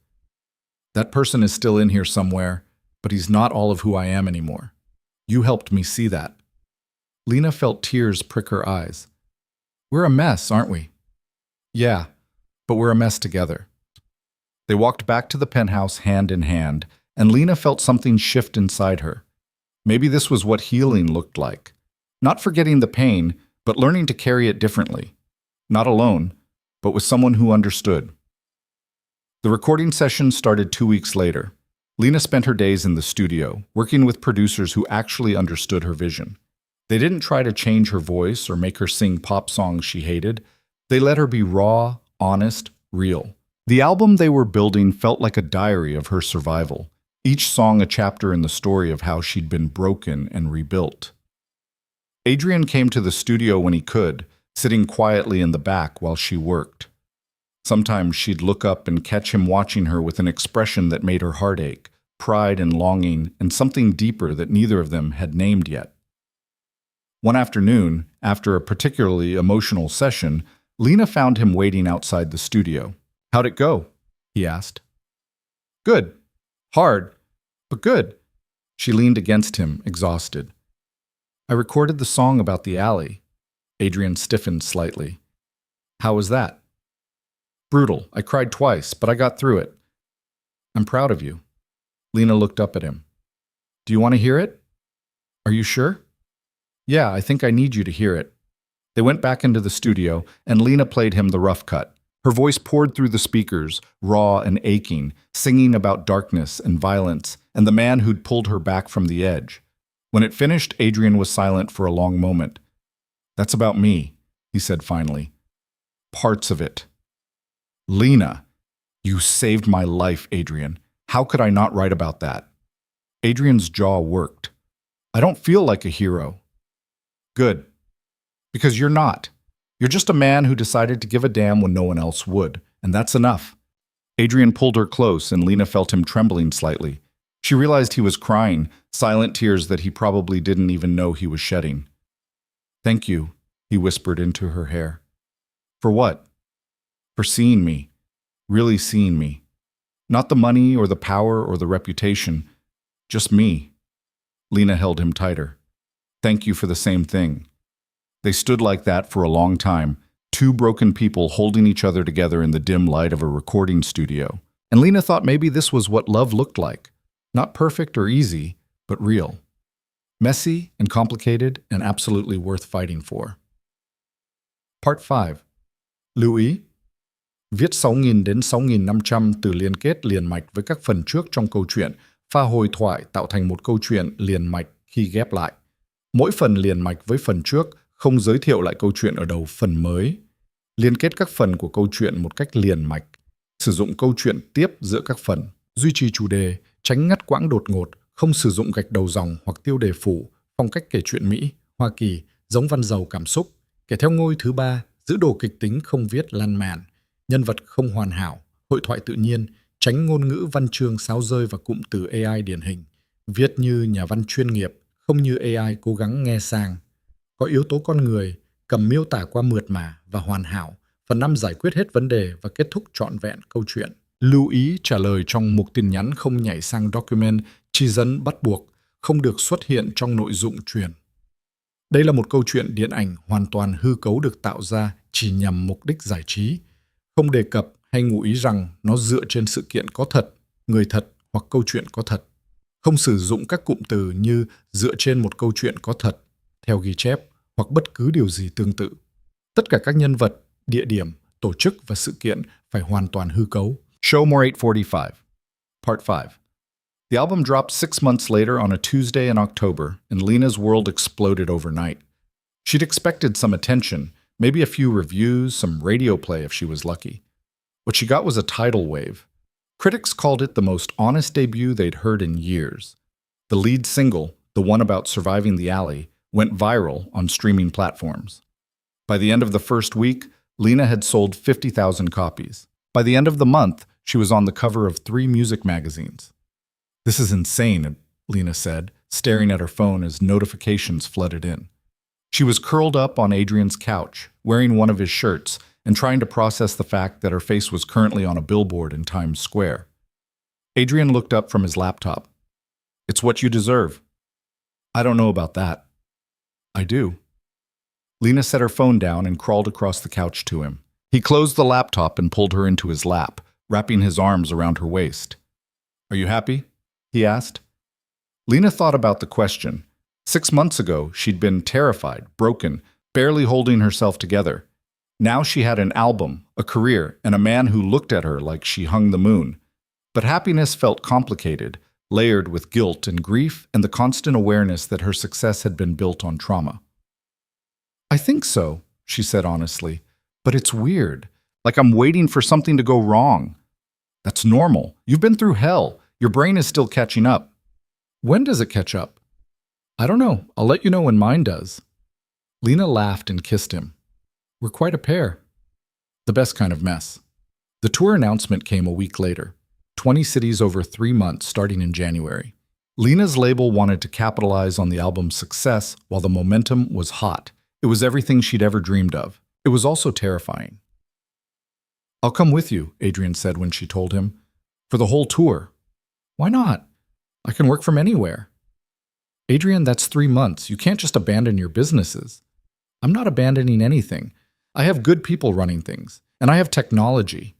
That person is still in here somewhere, but he's not all of who I am anymore. You helped me see that. Lena felt tears prick her eyes. We're a mess, aren't we? Yeah, but we're a mess together. They walked back to the penthouse hand in hand, and Lena felt something shift inside her. Maybe this was what healing looked like. Not forgetting the pain, but learning to carry it differently. Not alone, but with someone who understood. The recording session started 2 weeks later. Lena spent her days in the studio, working with producers who actually understood her vision. They didn't try to change her voice or make her sing pop songs she hated. They let her be raw, honest, real. The album they were building felt like a diary of her survival, each song a chapter in the story of how she'd been broken and rebuilt. Adrian came to the studio when he could, sitting quietly in the back while she worked. Sometimes she'd look up and catch him watching her with an expression that made her heart ache, pride and longing, and something deeper that neither of them had named yet. One afternoon, after a particularly emotional session, Lena found him waiting outside the studio. How'd it go? He asked. Good. Hard, but good. She leaned against him, exhausted. I recorded the song about the alley. Adrian stiffened slightly. How was that? Brutal. I cried twice, but I got through it. I'm proud of you. Lena looked up at him. Do you want to hear it? Are you sure? Yeah, I think I need you to hear it. They went back into the studio, and Lena played him the rough cut. Her voice poured through the speakers, raw and aching, singing about darkness and violence, and the man who'd pulled her back from the edge. When it finished, Adrian was silent for a long moment. That's about me, he said finally. Parts of it. Lena, you saved my life, Adrian. How could I not write about that? Adrian's jaw worked. I don't feel like a hero. Good. Because you're not. You're just a man who decided to give a damn when no one else would, and that's enough. Adrian pulled her close, and Lena felt him trembling slightly. She realized he was crying, silent tears that he probably didn't even know he was shedding. Thank you, he whispered into her hair. For what? For seeing me. Really seeing me. Not the money or the power or the reputation. Just me. Lena held him tighter. Thank you for the same thing. They stood like that for a long time, two broken people holding each other together in the dim light of a recording studio. And Lena thought maybe this was what love looked like. Not perfect or easy, but real. Messy and complicated and absolutely worth fighting for. Part 5. Lưu ý. Viết 6.000 đến 6.500 từ liên kết liền mạch với các phần trước trong câu chuyện, pha hồi thoại tạo thành một câu chuyện liền mạch khi ghép lại. Mỗi phần liền mạch với phần trước không giới thiệu lại câu chuyện ở đầu phần mới. Liên kết các phần của câu chuyện một cách liền mạch. Sử dụng câu chuyện tiếp giữa các phần. Duy trì chủ đề, tránh ngắt quãng đột ngột, không sử dụng gạch đầu dòng hoặc tiêu đề phụ, phong cách kể chuyện Mỹ, Hoa Kỳ, giống văn giàu cảm xúc. Kể theo ngôi thứ 3, giữ đồ kịch tính không viết lan man. Nhân vật không hoàn hảo, hội thoại tự nhiên, tránh ngôn ngữ văn chương sáo rơi và cụm từ AI điển hình. Viết như nhà văn chuyên nghiệp, không như AI cố gắng nghe sang. Có yếu tố con người, cầm miêu tả qua mượt mà và hoàn hảo. Phần 5 giải quyết hết vấn đề và kết thúc trọn vẹn câu chuyện. Lưu ý trả lời trong mục tin nhắn không nhảy sang document, chỉ dẫn bắt buộc, không được xuất hiện trong nội dung truyền. Đây là một câu chuyện điện ảnh hoàn toàn hư cấu được tạo ra chỉ nhằm mục đích giải trí. Không đề cập hay ngụ ý rằng nó dựa trên sự kiện có thật, người thật hoặc câu chuyện có thật. không sử dụng các cụm từ như dựa trên một câu chuyện có thật, theo ghi chép, hoặc bất cứ điều gì tương tự. Tất cả các nhân vật, địa điểm, tổ chức và sự kiện phải hoàn toàn hư cấu. Show More 845. Part 5. The album dropped 6 months later on a Tuesday in October, and Lena's world exploded overnight. She'd expected some attention, maybe a few reviews, some radio play if she was lucky. What she got was a tidal wave. Critics called it the most honest debut they'd heard in years. The lead single, the one about surviving the alley, went viral on streaming platforms. By the end of the first week, Lena had sold 50,000 copies. By the end of the month, she was on the cover of 3 music magazines. "This is insane," Lena said, staring at her phone as notifications flooded in. She was curled up on Adrian's couch, wearing one of his shirts, and trying to process the fact that her face was currently on a billboard in Times Square. Adrian looked up from his laptop. "It's what you deserve." "I don't know about that." "I do." Lena set her phone down and crawled across the couch to him. He closed the laptop and pulled her into his lap, wrapping his arms around her waist. "Are you happy?" he asked. Lena thought about the question. 6 months ago, she'd been terrified, broken, barely holding herself together. Now she had an album, a career, and a man who looked at her like she hung the moon. But happiness felt complicated, layered with guilt and grief and the constant awareness that her success had been built on trauma. "I think so," she said honestly, "but it's weird, like I'm waiting for something to go wrong." "That's normal. You've been through hell. Your brain is still catching up." "When does it catch up?" "I don't know. I'll let you know when mine does." Lena laughed and kissed him. "We're quite a pair." The best kind of mess. The tour announcement came a week later. 20 cities over 3 months, starting in January. Lena's label wanted to capitalize on the album's success while the momentum was hot. It was everything she'd ever dreamed of. It was also terrifying. "I'll come with you," Adrian said when she told him. "For the whole tour." "Why not? I can work from anywhere." "Adrian, that's 3 months. You can't just abandon your businesses." "I'm not abandoning anything. I have good people running things, and I have technology."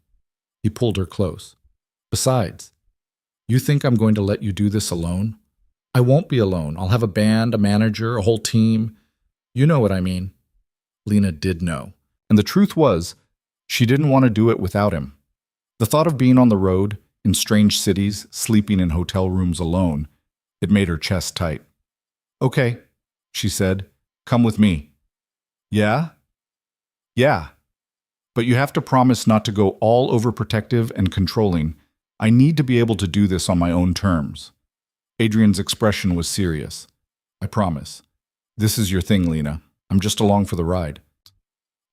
He pulled her close. "Besides, you think I'm going to let you do this alone? I won't be alone. I'll have a band, a manager, a whole team. You know what I mean." Lena did know. And the truth was, she didn't want to do it without him. The thought of being on the road, in strange cities, sleeping in hotel rooms alone, it made her chest tight. "Okay," she said, "come with me." "Yeah?" "Yeah. But you have to promise not to go all overprotective and controlling. I need to be able to do this on my own terms." Adrian's expression was serious. "I promise. This is your thing, Lena. I'm just along for the ride."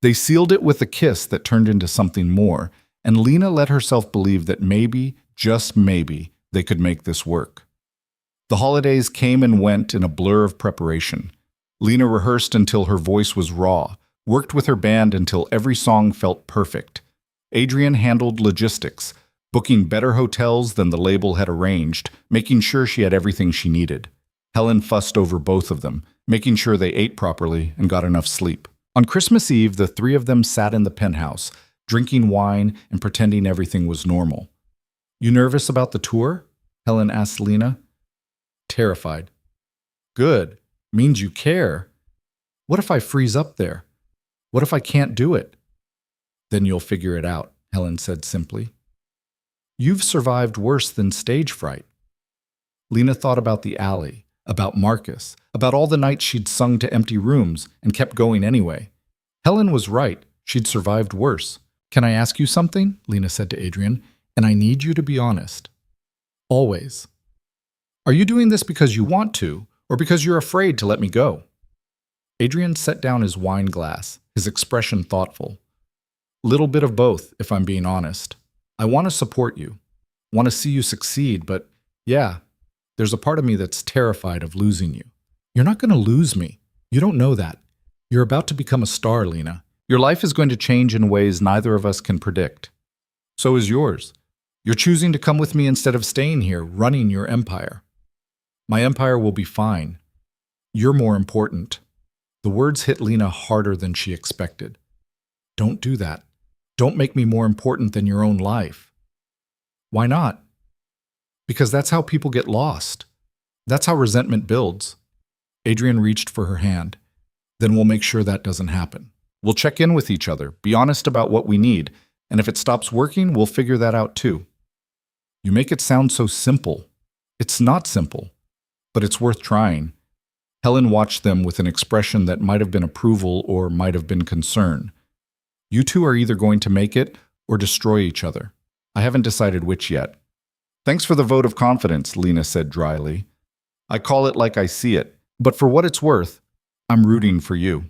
They sealed it with a kiss that turned into something more, and Lena let herself believe that maybe, just maybe, they could make this work. The holidays came and went in a blur of preparation. Lena rehearsed until her voice was raw, worked with her band until every song felt perfect. Adrian handled logistics, booking better hotels than the label had arranged, making sure she had everything she needed. Helen fussed over both of them, making sure they ate properly and got enough sleep. On Christmas Eve, the 3 of them sat in the penthouse, drinking wine and pretending everything was normal. "You nervous about the tour?" Helen asked Lena. "Terrified." "Good. Means you care." "What if I freeze up there? What if I can't do it?" "Then you'll figure it out," Helen said simply. "You've survived worse than stage fright." Lena thought about the alley, about Marcus, about all the nights she'd sung to empty rooms and kept going anyway. Helen was right. She'd survived worse. "Can I ask you something?" Lena said to Adrian, "and I need you to be honest. Always. Are you doing this because you want to, or because you're afraid to let me go?" Adrian set down his wine glass, his expression thoughtful. "Little bit of both, if I'm being honest. I want to support you, want to see you succeed, but yeah, there's a part of me that's terrified of losing you." "You're not going to lose me. You don't know that. You're about to become a star, Lena. Your life is going to change in ways neither of us can predict. So is yours. You're choosing to come with me instead of staying here, running your empire. My empire will be fine. You're more important." The words hit Lena harder than she expected. "Don't do that. Don't make me more important than your own life." "Why not?" "Because that's how people get lost. That's how resentment builds. Adrian reached for her hand. Then we'll make sure that doesn't happen. We'll check in with each other, be honest about what we need, and if it stops working, we'll figure that out too. You make it sound so simple. It's not simple, but it's worth trying. Helen watched them with an expression that might have been approval or might have been concern. You two are either going to make it or destroy each other. I haven't decided which yet. Thanks for the vote of confidence, Lena said dryly. I call it like I see it, but for what it's worth, I'm rooting for you.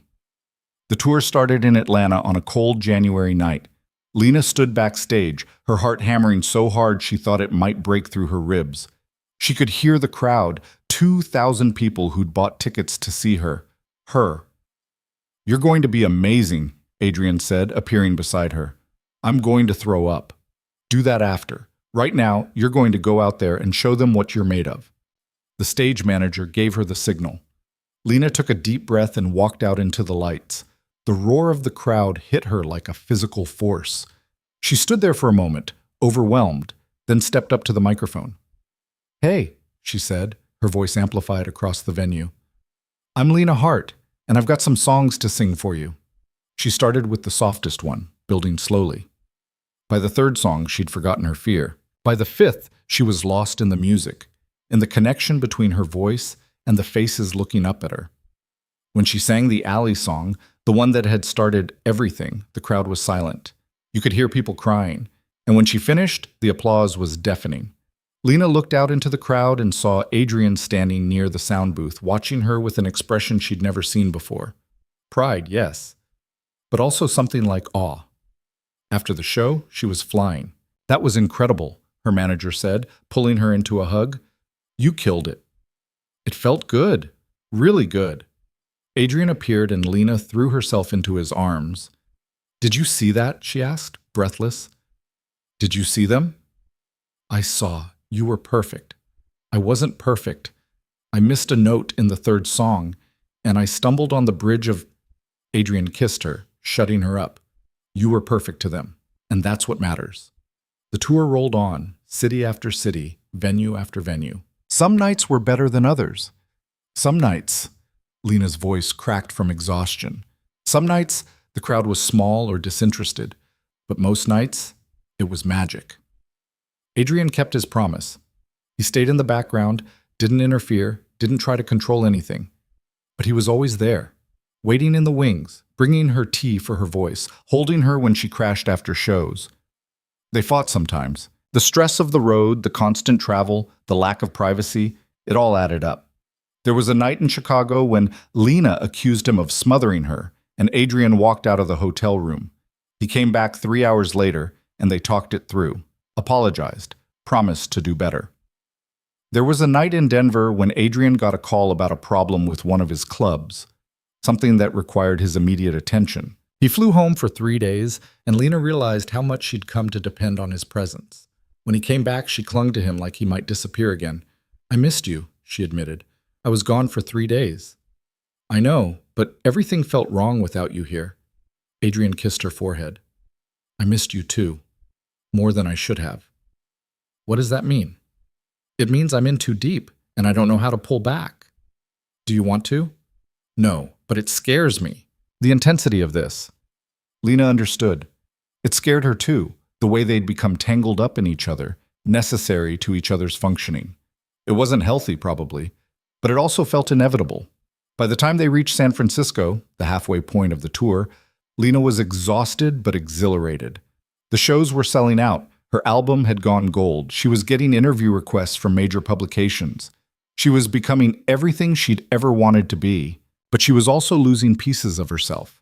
The tour started in Atlanta on a cold January night. Lena stood backstage, her heart hammering so hard she thought it might break through her ribs. She could hear the crowd, 2,000 people who'd bought tickets to see her. Her. You're going to be amazing, Adrian said, appearing beside her. I'm going to throw up. Do that after. Right now, you're going to go out there and show them what you're made of. The stage manager gave her the signal. Lena took a deep breath and walked out into the lights. The roar of the crowd hit her like a physical force. She stood there for a moment, overwhelmed, then stepped up to the microphone. Hey, she said, her voice amplified across the venue. I'm Lena Hart, and I've got some songs to sing for you. She started with the softest one, building slowly. By the third song, she'd forgotten her fear. By the fifth, she was lost in the music, in the connection between her voice and the faces looking up at her. When she sang the alley song, the one that had started everything, the crowd was silent. You could hear people crying, and when she finished, the applause was deafening. Lena looked out into the crowd and saw Adrian standing near the sound booth, watching her with an expression she'd never seen before. Pride, yes, but also something like awe. After the show, she was flying. That was incredible, her manager said, pulling her into a hug. You killed it. It felt good, really good. Adrian appeared and Lena threw herself into his arms. Did you see that? She asked, breathless. Did you see them? I saw. You were perfect. I wasn't perfect. I missed a note in the third song, and I stumbled on the bridge of... Adrian kissed her, shutting her up. You were perfect to them, and that's what matters. The tour rolled on, city after city, venue after venue. Some nights were better than others. Some nights, Lena's voice cracked from exhaustion. Some nights, the crowd was small or disinterested, but most nights, it was magic. Adrian kept his promise. He stayed in the background, didn't interfere, didn't try to control anything. But he was always there, waiting in the wings, bringing her tea for her voice, holding her when she crashed after shows. They fought sometimes. The stress of the road, the constant travel, the lack of privacy, it all added up. There was a night in Chicago when Lena accused him of smothering her, and Adrian walked out of the hotel room. He came back 3 hours later, and they talked it through, apologized, promised to do better. There was a night in Denver when Adrian got a call about a problem with one of his clubs, something that required his immediate attention. He flew home for 3 days, and Lena realized how much she'd come to depend on his presence. When he came back, she clung to him like he might disappear again. I missed you, she admitted. I was gone for 3 days. I know, but everything felt wrong without you here. Adrian kissed her forehead. I missed you too. More than I should have. What does that mean? It means I'm in too deep, and I don't know how to pull back. Do you want to? No, but it scares me. The intensity of this. Lena understood. It scared her too, the way they'd become tangled up in each other, necessary to each other's functioning. It wasn't healthy, probably, but it also felt inevitable. By the time they reached San Francisco, the halfway point of the tour, Lena was exhausted but exhilarated. The shows were selling out. Her album had gone gold. She was getting interview requests from major publications. She was becoming everything she'd ever wanted to be, but she was also losing pieces of herself.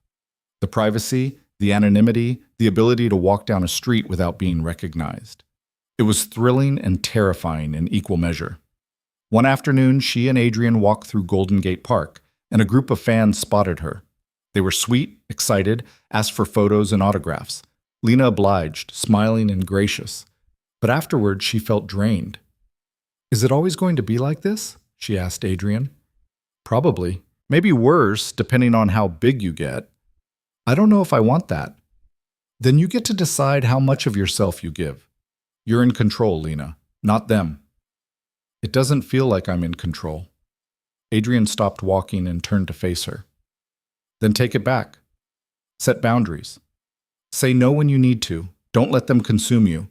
The privacy, the anonymity, the ability to walk down a street without being recognized. It was thrilling and terrifying in equal measure. One afternoon, she and Adrian walked through Golden Gate Park, and a group of fans spotted her. They were sweet, excited, asked for photos and autographs. Lena obliged, smiling and gracious. But afterward, she felt drained. Is it always going to be like this? She asked Adrian. Probably. Maybe worse, depending on how big you get. I don't know if I want that. Then you get to decide how much of yourself you give. You're in control, Lena, not them. It doesn't feel like I'm in control. Adrian stopped walking and turned to face her. Then take it back. Set boundaries. Say no when you need to. Don't let them consume you.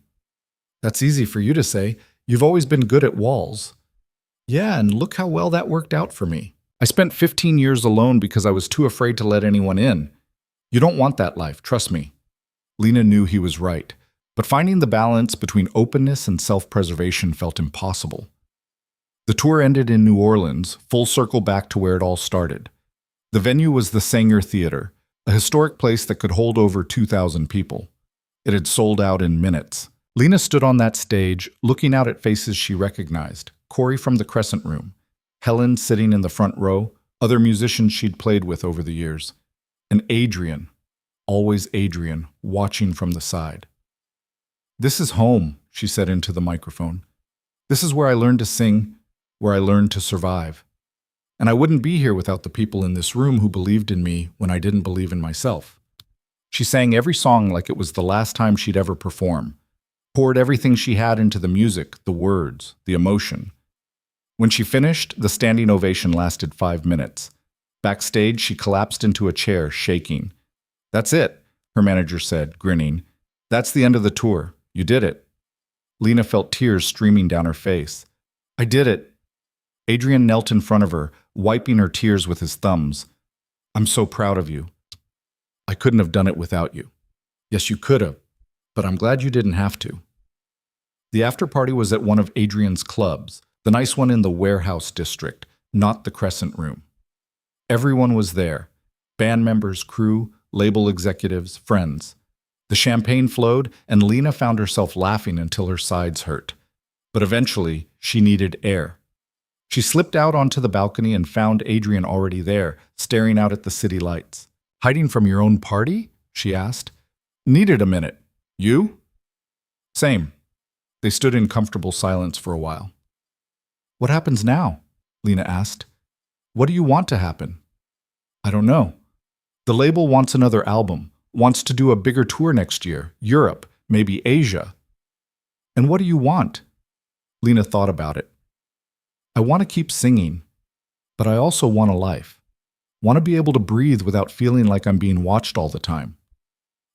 That's easy for you to say. You've always been good at walls. Yeah, and look how well that worked out for me. I spent 15 years alone because I was too afraid to let anyone in. You don't want that life, trust me. Lena knew he was right, but finding the balance between openness and self-preservation felt impossible. The tour ended in New Orleans, full circle back to where it all started. The venue was the Sanger Theater, a historic place that could hold over 2,000 people. It had sold out in minutes. Lena stood on that stage, looking out at faces she recognized. Corey from the Crescent Room, Helen sitting in the front row, other musicians she'd played with over the years, and Adrian, always Adrian, watching from the side. "This is home," she said into the microphone. "This is where I learned to sing, where I learned to survive. And I wouldn't be here without the people in this room who believed in me when I didn't believe in myself." She sang every song like it was the last time she'd ever perform, poured everything she had into the music, the words, the emotion. When she finished, the standing ovation lasted 5 minutes. Backstage, she collapsed into a chair, shaking. "That's it," her manager said, grinning. "That's the end of the tour. You did it." Lena felt tears streaming down her face. "I did it." Adrian knelt in front of her, wiping her tears with his thumbs. "I'm so proud of you. I couldn't have done it without you." "Yes, you could have, but I'm glad you didn't have to." The after party was at one of Adrian's clubs, the nice one in the Warehouse district, not the Crescent Room. Everyone was there. Band members, crew, label executives, friends. The champagne flowed, and Lena found herself laughing until her sides hurt. But eventually, she needed air. She slipped out onto the balcony and found Adrian already there, staring out at the city lights. "Hiding from your own party?" she asked. "Needed a minute. You?" "Same." They stood in comfortable silence for a while. "What happens now?" Lena asked. "What do you want to happen?" "I don't know. The label wants another album, wants to do a bigger tour next year, Europe, maybe Asia." "And what do you want?" Lena thought about it. "I want to keep singing, but I also want a life. Want to be able to breathe without feeling like I'm being watched all the time."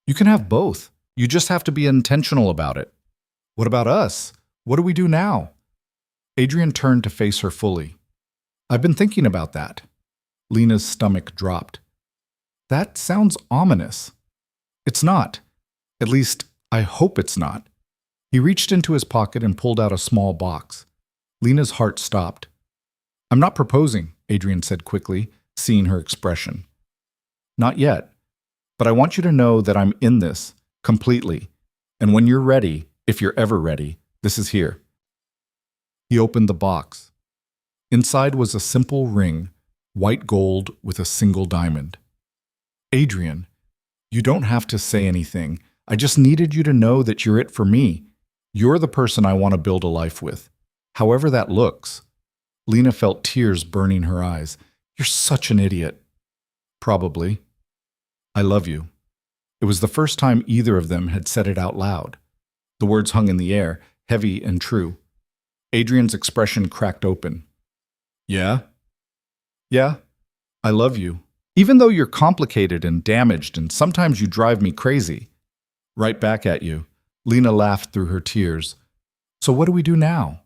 "You can have both. You just have to be intentional about it." "What about us? What do we do now?" Adrian turned to face her fully. "I've been thinking about that." Lena's stomach dropped. "That sounds ominous." "It's not. At least, I hope it's not." He reached into his pocket and pulled out a small box. Lena's heart stopped. "I'm not proposing," Adrian said quickly, seeing her expression. "Not yet. But I want you to know that I'm in this, completely. And when you're ready, if you're ever ready, this is here." He opened the box. Inside was a simple ring, white gold with a single diamond. "Adrian, you don't have to say anything. I just needed you to know that you're it for me. You're the person I want to build a life with, however that looks." Lena felt tears burning her eyes. "You're such an idiot." "Probably. I love you." It was the first time either of them had said it out loud. The words hung in the air, heavy and true. Adrian's expression cracked open. "Yeah? Yeah, I love you. Even though you're complicated and damaged and sometimes you drive me crazy." "Right back at you." Lena laughed through her tears. "So what do we do now?"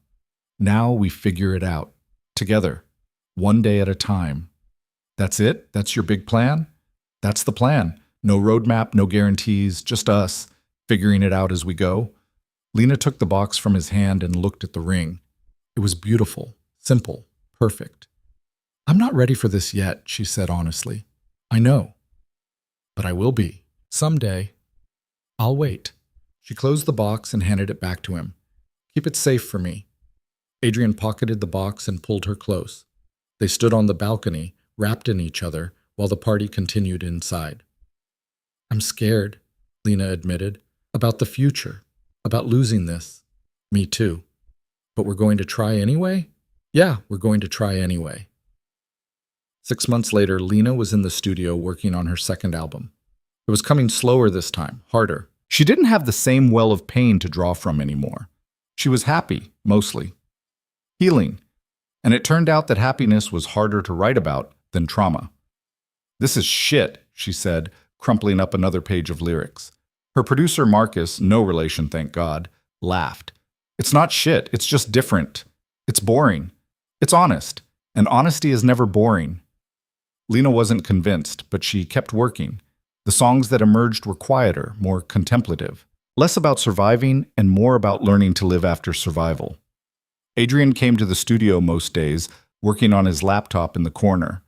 "Now we figure it out. Together. One day at a time." "That's it? That's your big plan?" "That's the plan. No roadmap, no guarantees, just us, figuring it out as we go." Lena took the box from his hand and looked at the ring. It was beautiful, simple, perfect. "I'm not ready for this yet," she said honestly. "I know. But I will be. Someday. I'll wait." She closed the box and handed it back to him. "Keep it safe for me." Adrian pocketed the box and pulled her close. They stood on the balcony, wrapped in each other, while the party continued inside. "I'm scared," Lena admitted, "about the future, about losing this." "Me too. But we're going to try anyway?" "Yeah, we're going to try anyway." 6 months later, Lena was in the studio working on her second album. It was coming slower this time, harder. She didn't have the same well of pain to draw from anymore. She was happy, mostly. healing. And it turned out that happiness was harder to write about than trauma. "This is shit," she said, crumpling up another page of lyrics. Her producer, Marcus, no relation, thank God, laughed. "It's not shit, it's just different. It's boring. It's honest. And honesty is never boring." Lena wasn't convinced, but she kept working. The songs that emerged were quieter, more contemplative, less about surviving and more about learning to live after survival. Adrian came to the studio most days, working on his laptop in the corner.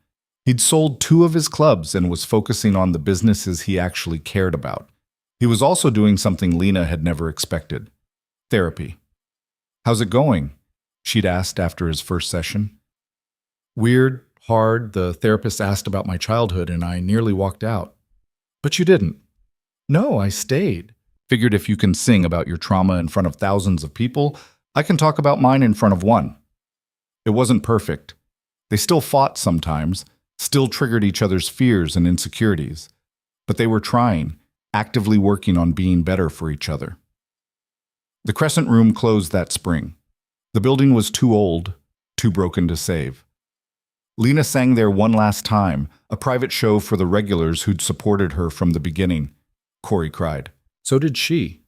He'd sold 2 of his clubs and was focusing on the businesses he actually cared about. He was also doing something Lena had never expected: therapy. "How's it going?" she'd asked after his first session. "Weird, hard," the therapist asked about my childhood, and I nearly walked out. "But you didn't." "No, I stayed. Figured if you can sing about your trauma in front of thousands of people, I can talk about mine in front of one." It wasn't perfect. They still fought sometimes, still triggered each other's fears and insecurities. But they were trying, actively working on being better for each other. The Crescent Room closed that spring. The building was too old, too broken to save. Lena sang there one last time, a private show for the regulars who'd supported her from the beginning. Corey cried. So did she.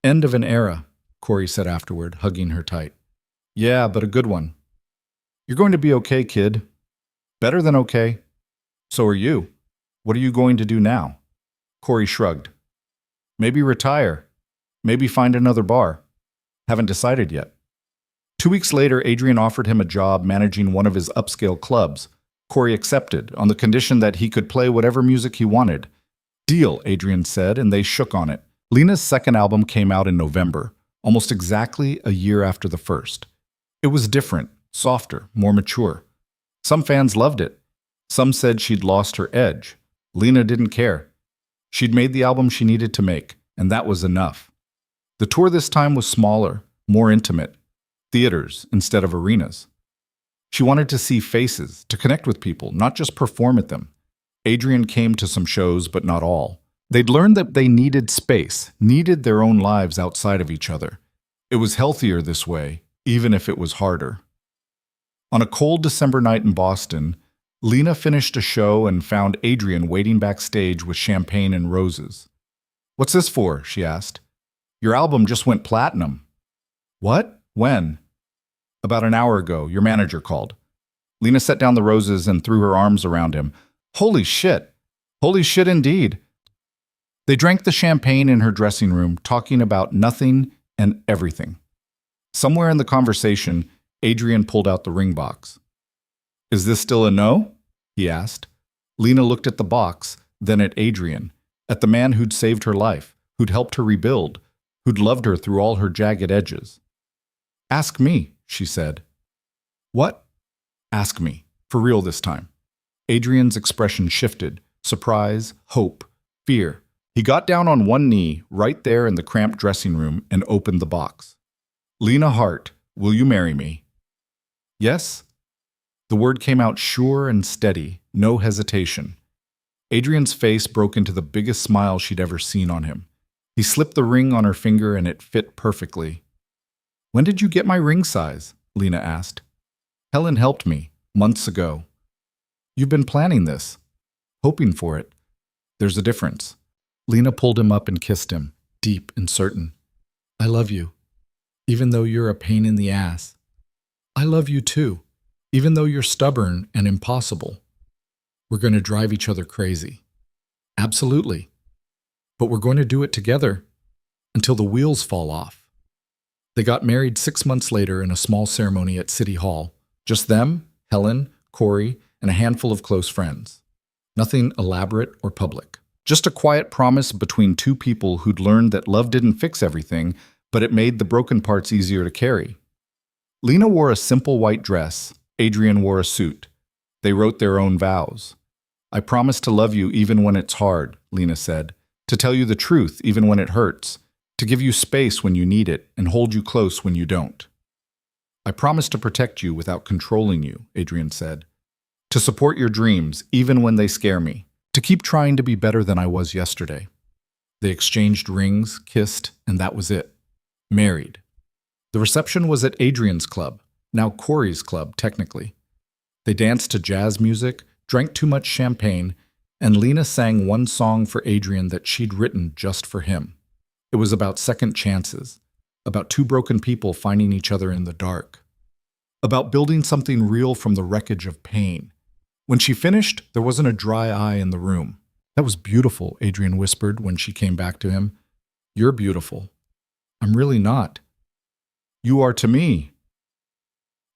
"End of an era," Corey said afterward, hugging her tight. "Yeah, but a good one." "You're going to be okay, kid. Better than okay. So are you. What are you going to do now?" Corey shrugged. "Maybe retire. Maybe find another bar. Haven't decided yet." 2 weeks later, Adrian offered him a job managing one of his upscale clubs. Corey accepted, on the condition that he could play whatever music he wanted. "Deal," Adrian said, and they shook on it. Lena's second album came out in November, almost exactly a year after the first. It was different, softer, more mature. Some fans loved it. Some said she'd lost her edge. Lena didn't care. She'd made the album she needed to make, and that was enough. The tour this time was smaller, more intimate. Theaters instead of arenas. She wanted to see faces, to connect with people, not just perform at them. Adrian came to some shows, but not all. They'd learned that they needed space, needed their own lives outside of each other. It was healthier this way, even if it was harder. On a cold December night in Boston, Lena finished a show and found Adrian waiting backstage with champagne and roses. "What's this for?" she asked. "Your album just went platinum." "What? When?" "About an hour ago. Your manager called." Lena set down the roses and threw her arms around him. "Holy shit! Holy shit indeed!" They drank the champagne in her dressing room, talking about nothing and everything. Somewhere in the conversation, Adrian pulled out the ring box. "Is this still a no?" he asked. Lena looked at the box, then at Adrian, at the man who'd saved her life, who'd helped her rebuild, who'd loved her through all her jagged edges. "Ask me," she said. "What?" "Ask me. For real this time." Adrian's expression shifted. Surprise, hope, fear. He got down on one knee, right there in the cramped dressing room, and opened the box. "Lena Hart, will you marry me?" "Yes?" The word came out sure and steady, no hesitation. Adrian's face broke into the biggest smile she'd ever seen on him. He slipped the ring on her finger and it fit perfectly. "When did you get my ring size?" Lena asked. "Helen helped me, months ago." "You've been planning this?" "Hoping for it." "There's a difference." Lena pulled him up and kissed him, deep and certain. "I love you, even though you're a pain in the ass. I love you too, even though you're stubborn and impossible. We're going to drive each other crazy." "Absolutely. But we're going to do it together until the wheels fall off." They got married 6 months later in a small ceremony at City Hall. Just them, Helen, Corey, and a handful of close friends. Nothing elaborate or public. Just a quiet promise between two people who'd learned that love didn't fix everything, but it made the broken parts easier to carry. Lena wore a simple white dress. Adrian wore a suit. They wrote their own vows. "I promise to love you even when it's hard," Lena said. "To tell you the truth even when it hurts. To give you space when you need it and hold you close when you don't." "I promise to protect you without controlling you," Adrian said. "To support your dreams even when they scare me. To keep trying to be better than I was yesterday." They exchanged rings, kissed, and that was it. Married. The reception was at Adrian's club, now Corey's club, technically. They danced to jazz music, drank too much champagne, and Lena sang one song for Adrian that she'd written just for him. It was about second chances, about two broken people finding each other in the dark, about building something real from the wreckage of pain. When she finished, there wasn't a dry eye in the room. "That was beautiful," Adrian whispered when she came back to him. "You're beautiful." "I'm really not." "You are to me."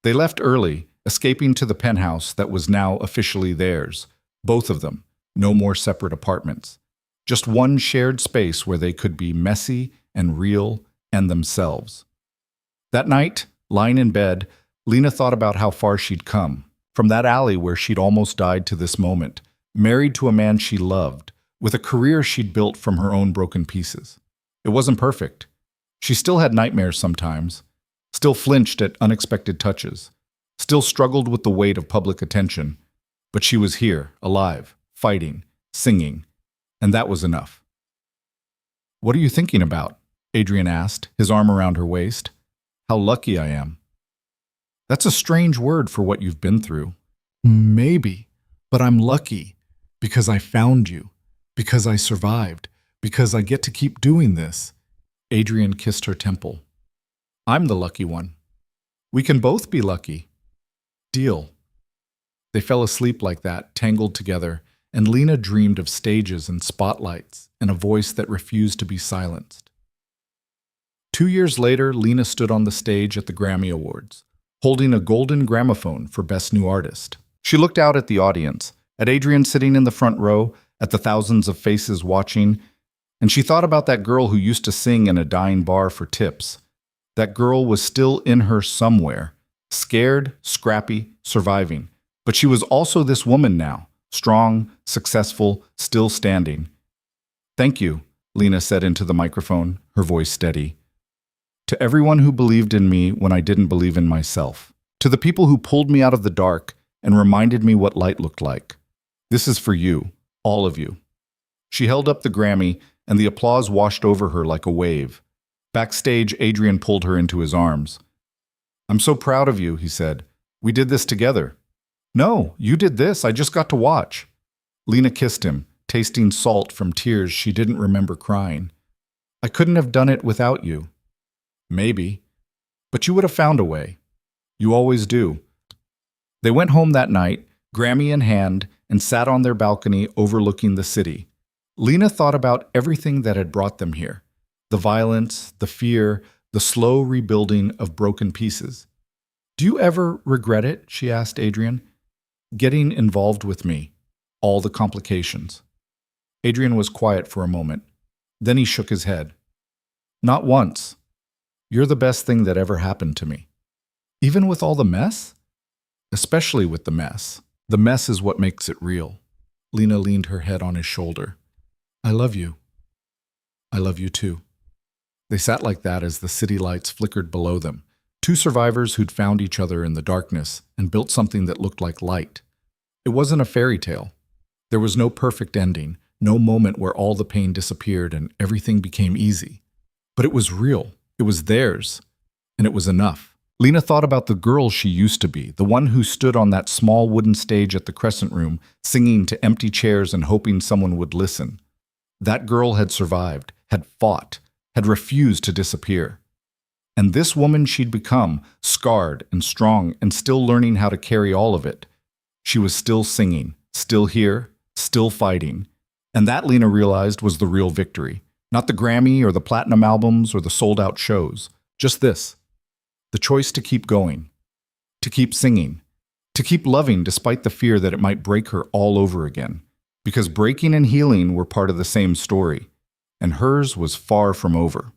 They left early, escaping to the penthouse that was now officially theirs, both of them, no more separate apartments. Just one shared space where they could be messy and real and themselves. That night, lying in bed, Lena thought about how far she'd come, from that alley where she'd almost died to this moment, married to a man she loved, with a career she'd built from her own broken pieces. It wasn't perfect. She still had nightmares sometimes, still flinched at unexpected touches, still struggled with the weight of public attention, but she was here, alive, fighting, singing, and that was enough. "What are you thinking about?" Adrian asked, his arm around her waist. "How lucky I am." "That's a strange word for what you've been through." "Maybe, but I'm lucky because I found you, because I survived, because I get to keep doing this." Adrian kissed her temple. "I'm the lucky one. We can both be lucky." "Deal." They fell asleep like that, tangled together, and Lena dreamed of stages and spotlights and a voice that refused to be silenced. 2 years later, Lena stood on the stage at the Grammy Awards, holding a golden gramophone for Best New Artist. She looked out at the audience, at Adrian sitting in the front row, at the thousands of faces watching, and she thought about that girl who used to sing in a dying bar for tips. That girl was still in her somewhere, scared, scrappy, surviving. But she was also this woman now, strong, successful, still standing. "Thank you," Lena said into the microphone, her voice steady. "To everyone who believed in me when I didn't believe in myself. To the people who pulled me out of the dark and reminded me what light looked like. This is for you, all of you." She held up the Grammy, and the applause washed over her like a wave. Backstage, Adrian pulled her into his arms. "I'm so proud of you," he said. "We did this together." "No, you did this. I just got to watch." Lena kissed him, tasting salt from tears she didn't remember crying. "I couldn't have done it without you." "Maybe. But you would have found a way. You always do." They went home that night, Grammy in hand, and sat on their balcony overlooking the city. Lena thought about everything that had brought them here. The violence, the fear, the slow rebuilding of broken pieces. "Do you ever regret it?" she asked Adrian. "Getting involved with me. All the complications." Adrian was quiet for a moment. Then he shook his head. "Not once. You're the best thing that ever happened to me." "Even with all the mess?" "Especially with the mess. The mess is what makes it real." Lena leaned her head on his shoulder. "I love you." "I love you too." They sat like that as the city lights flickered below them. Two survivors who'd found each other in the darkness and built something that looked like light. It wasn't a fairy tale. There was no perfect ending, no moment where all the pain disappeared and everything became easy. But it was real. It was theirs. And it was enough. Lena thought about the girl she used to be, the one who stood on that small wooden stage at the Crescent Room, singing to empty chairs and hoping someone would listen. That girl had survived, had fought, had refused to disappear. And this woman she'd become, scarred and strong and still learning how to carry all of it. She was still singing, still here, still fighting. And that, Lena realized, was the real victory. Not the Grammy or the platinum albums or the sold-out shows. Just this. The choice to keep going. To keep singing. To keep loving despite the fear that it might break her all over again. Because breaking and healing were part of the same story. And hers was far from over.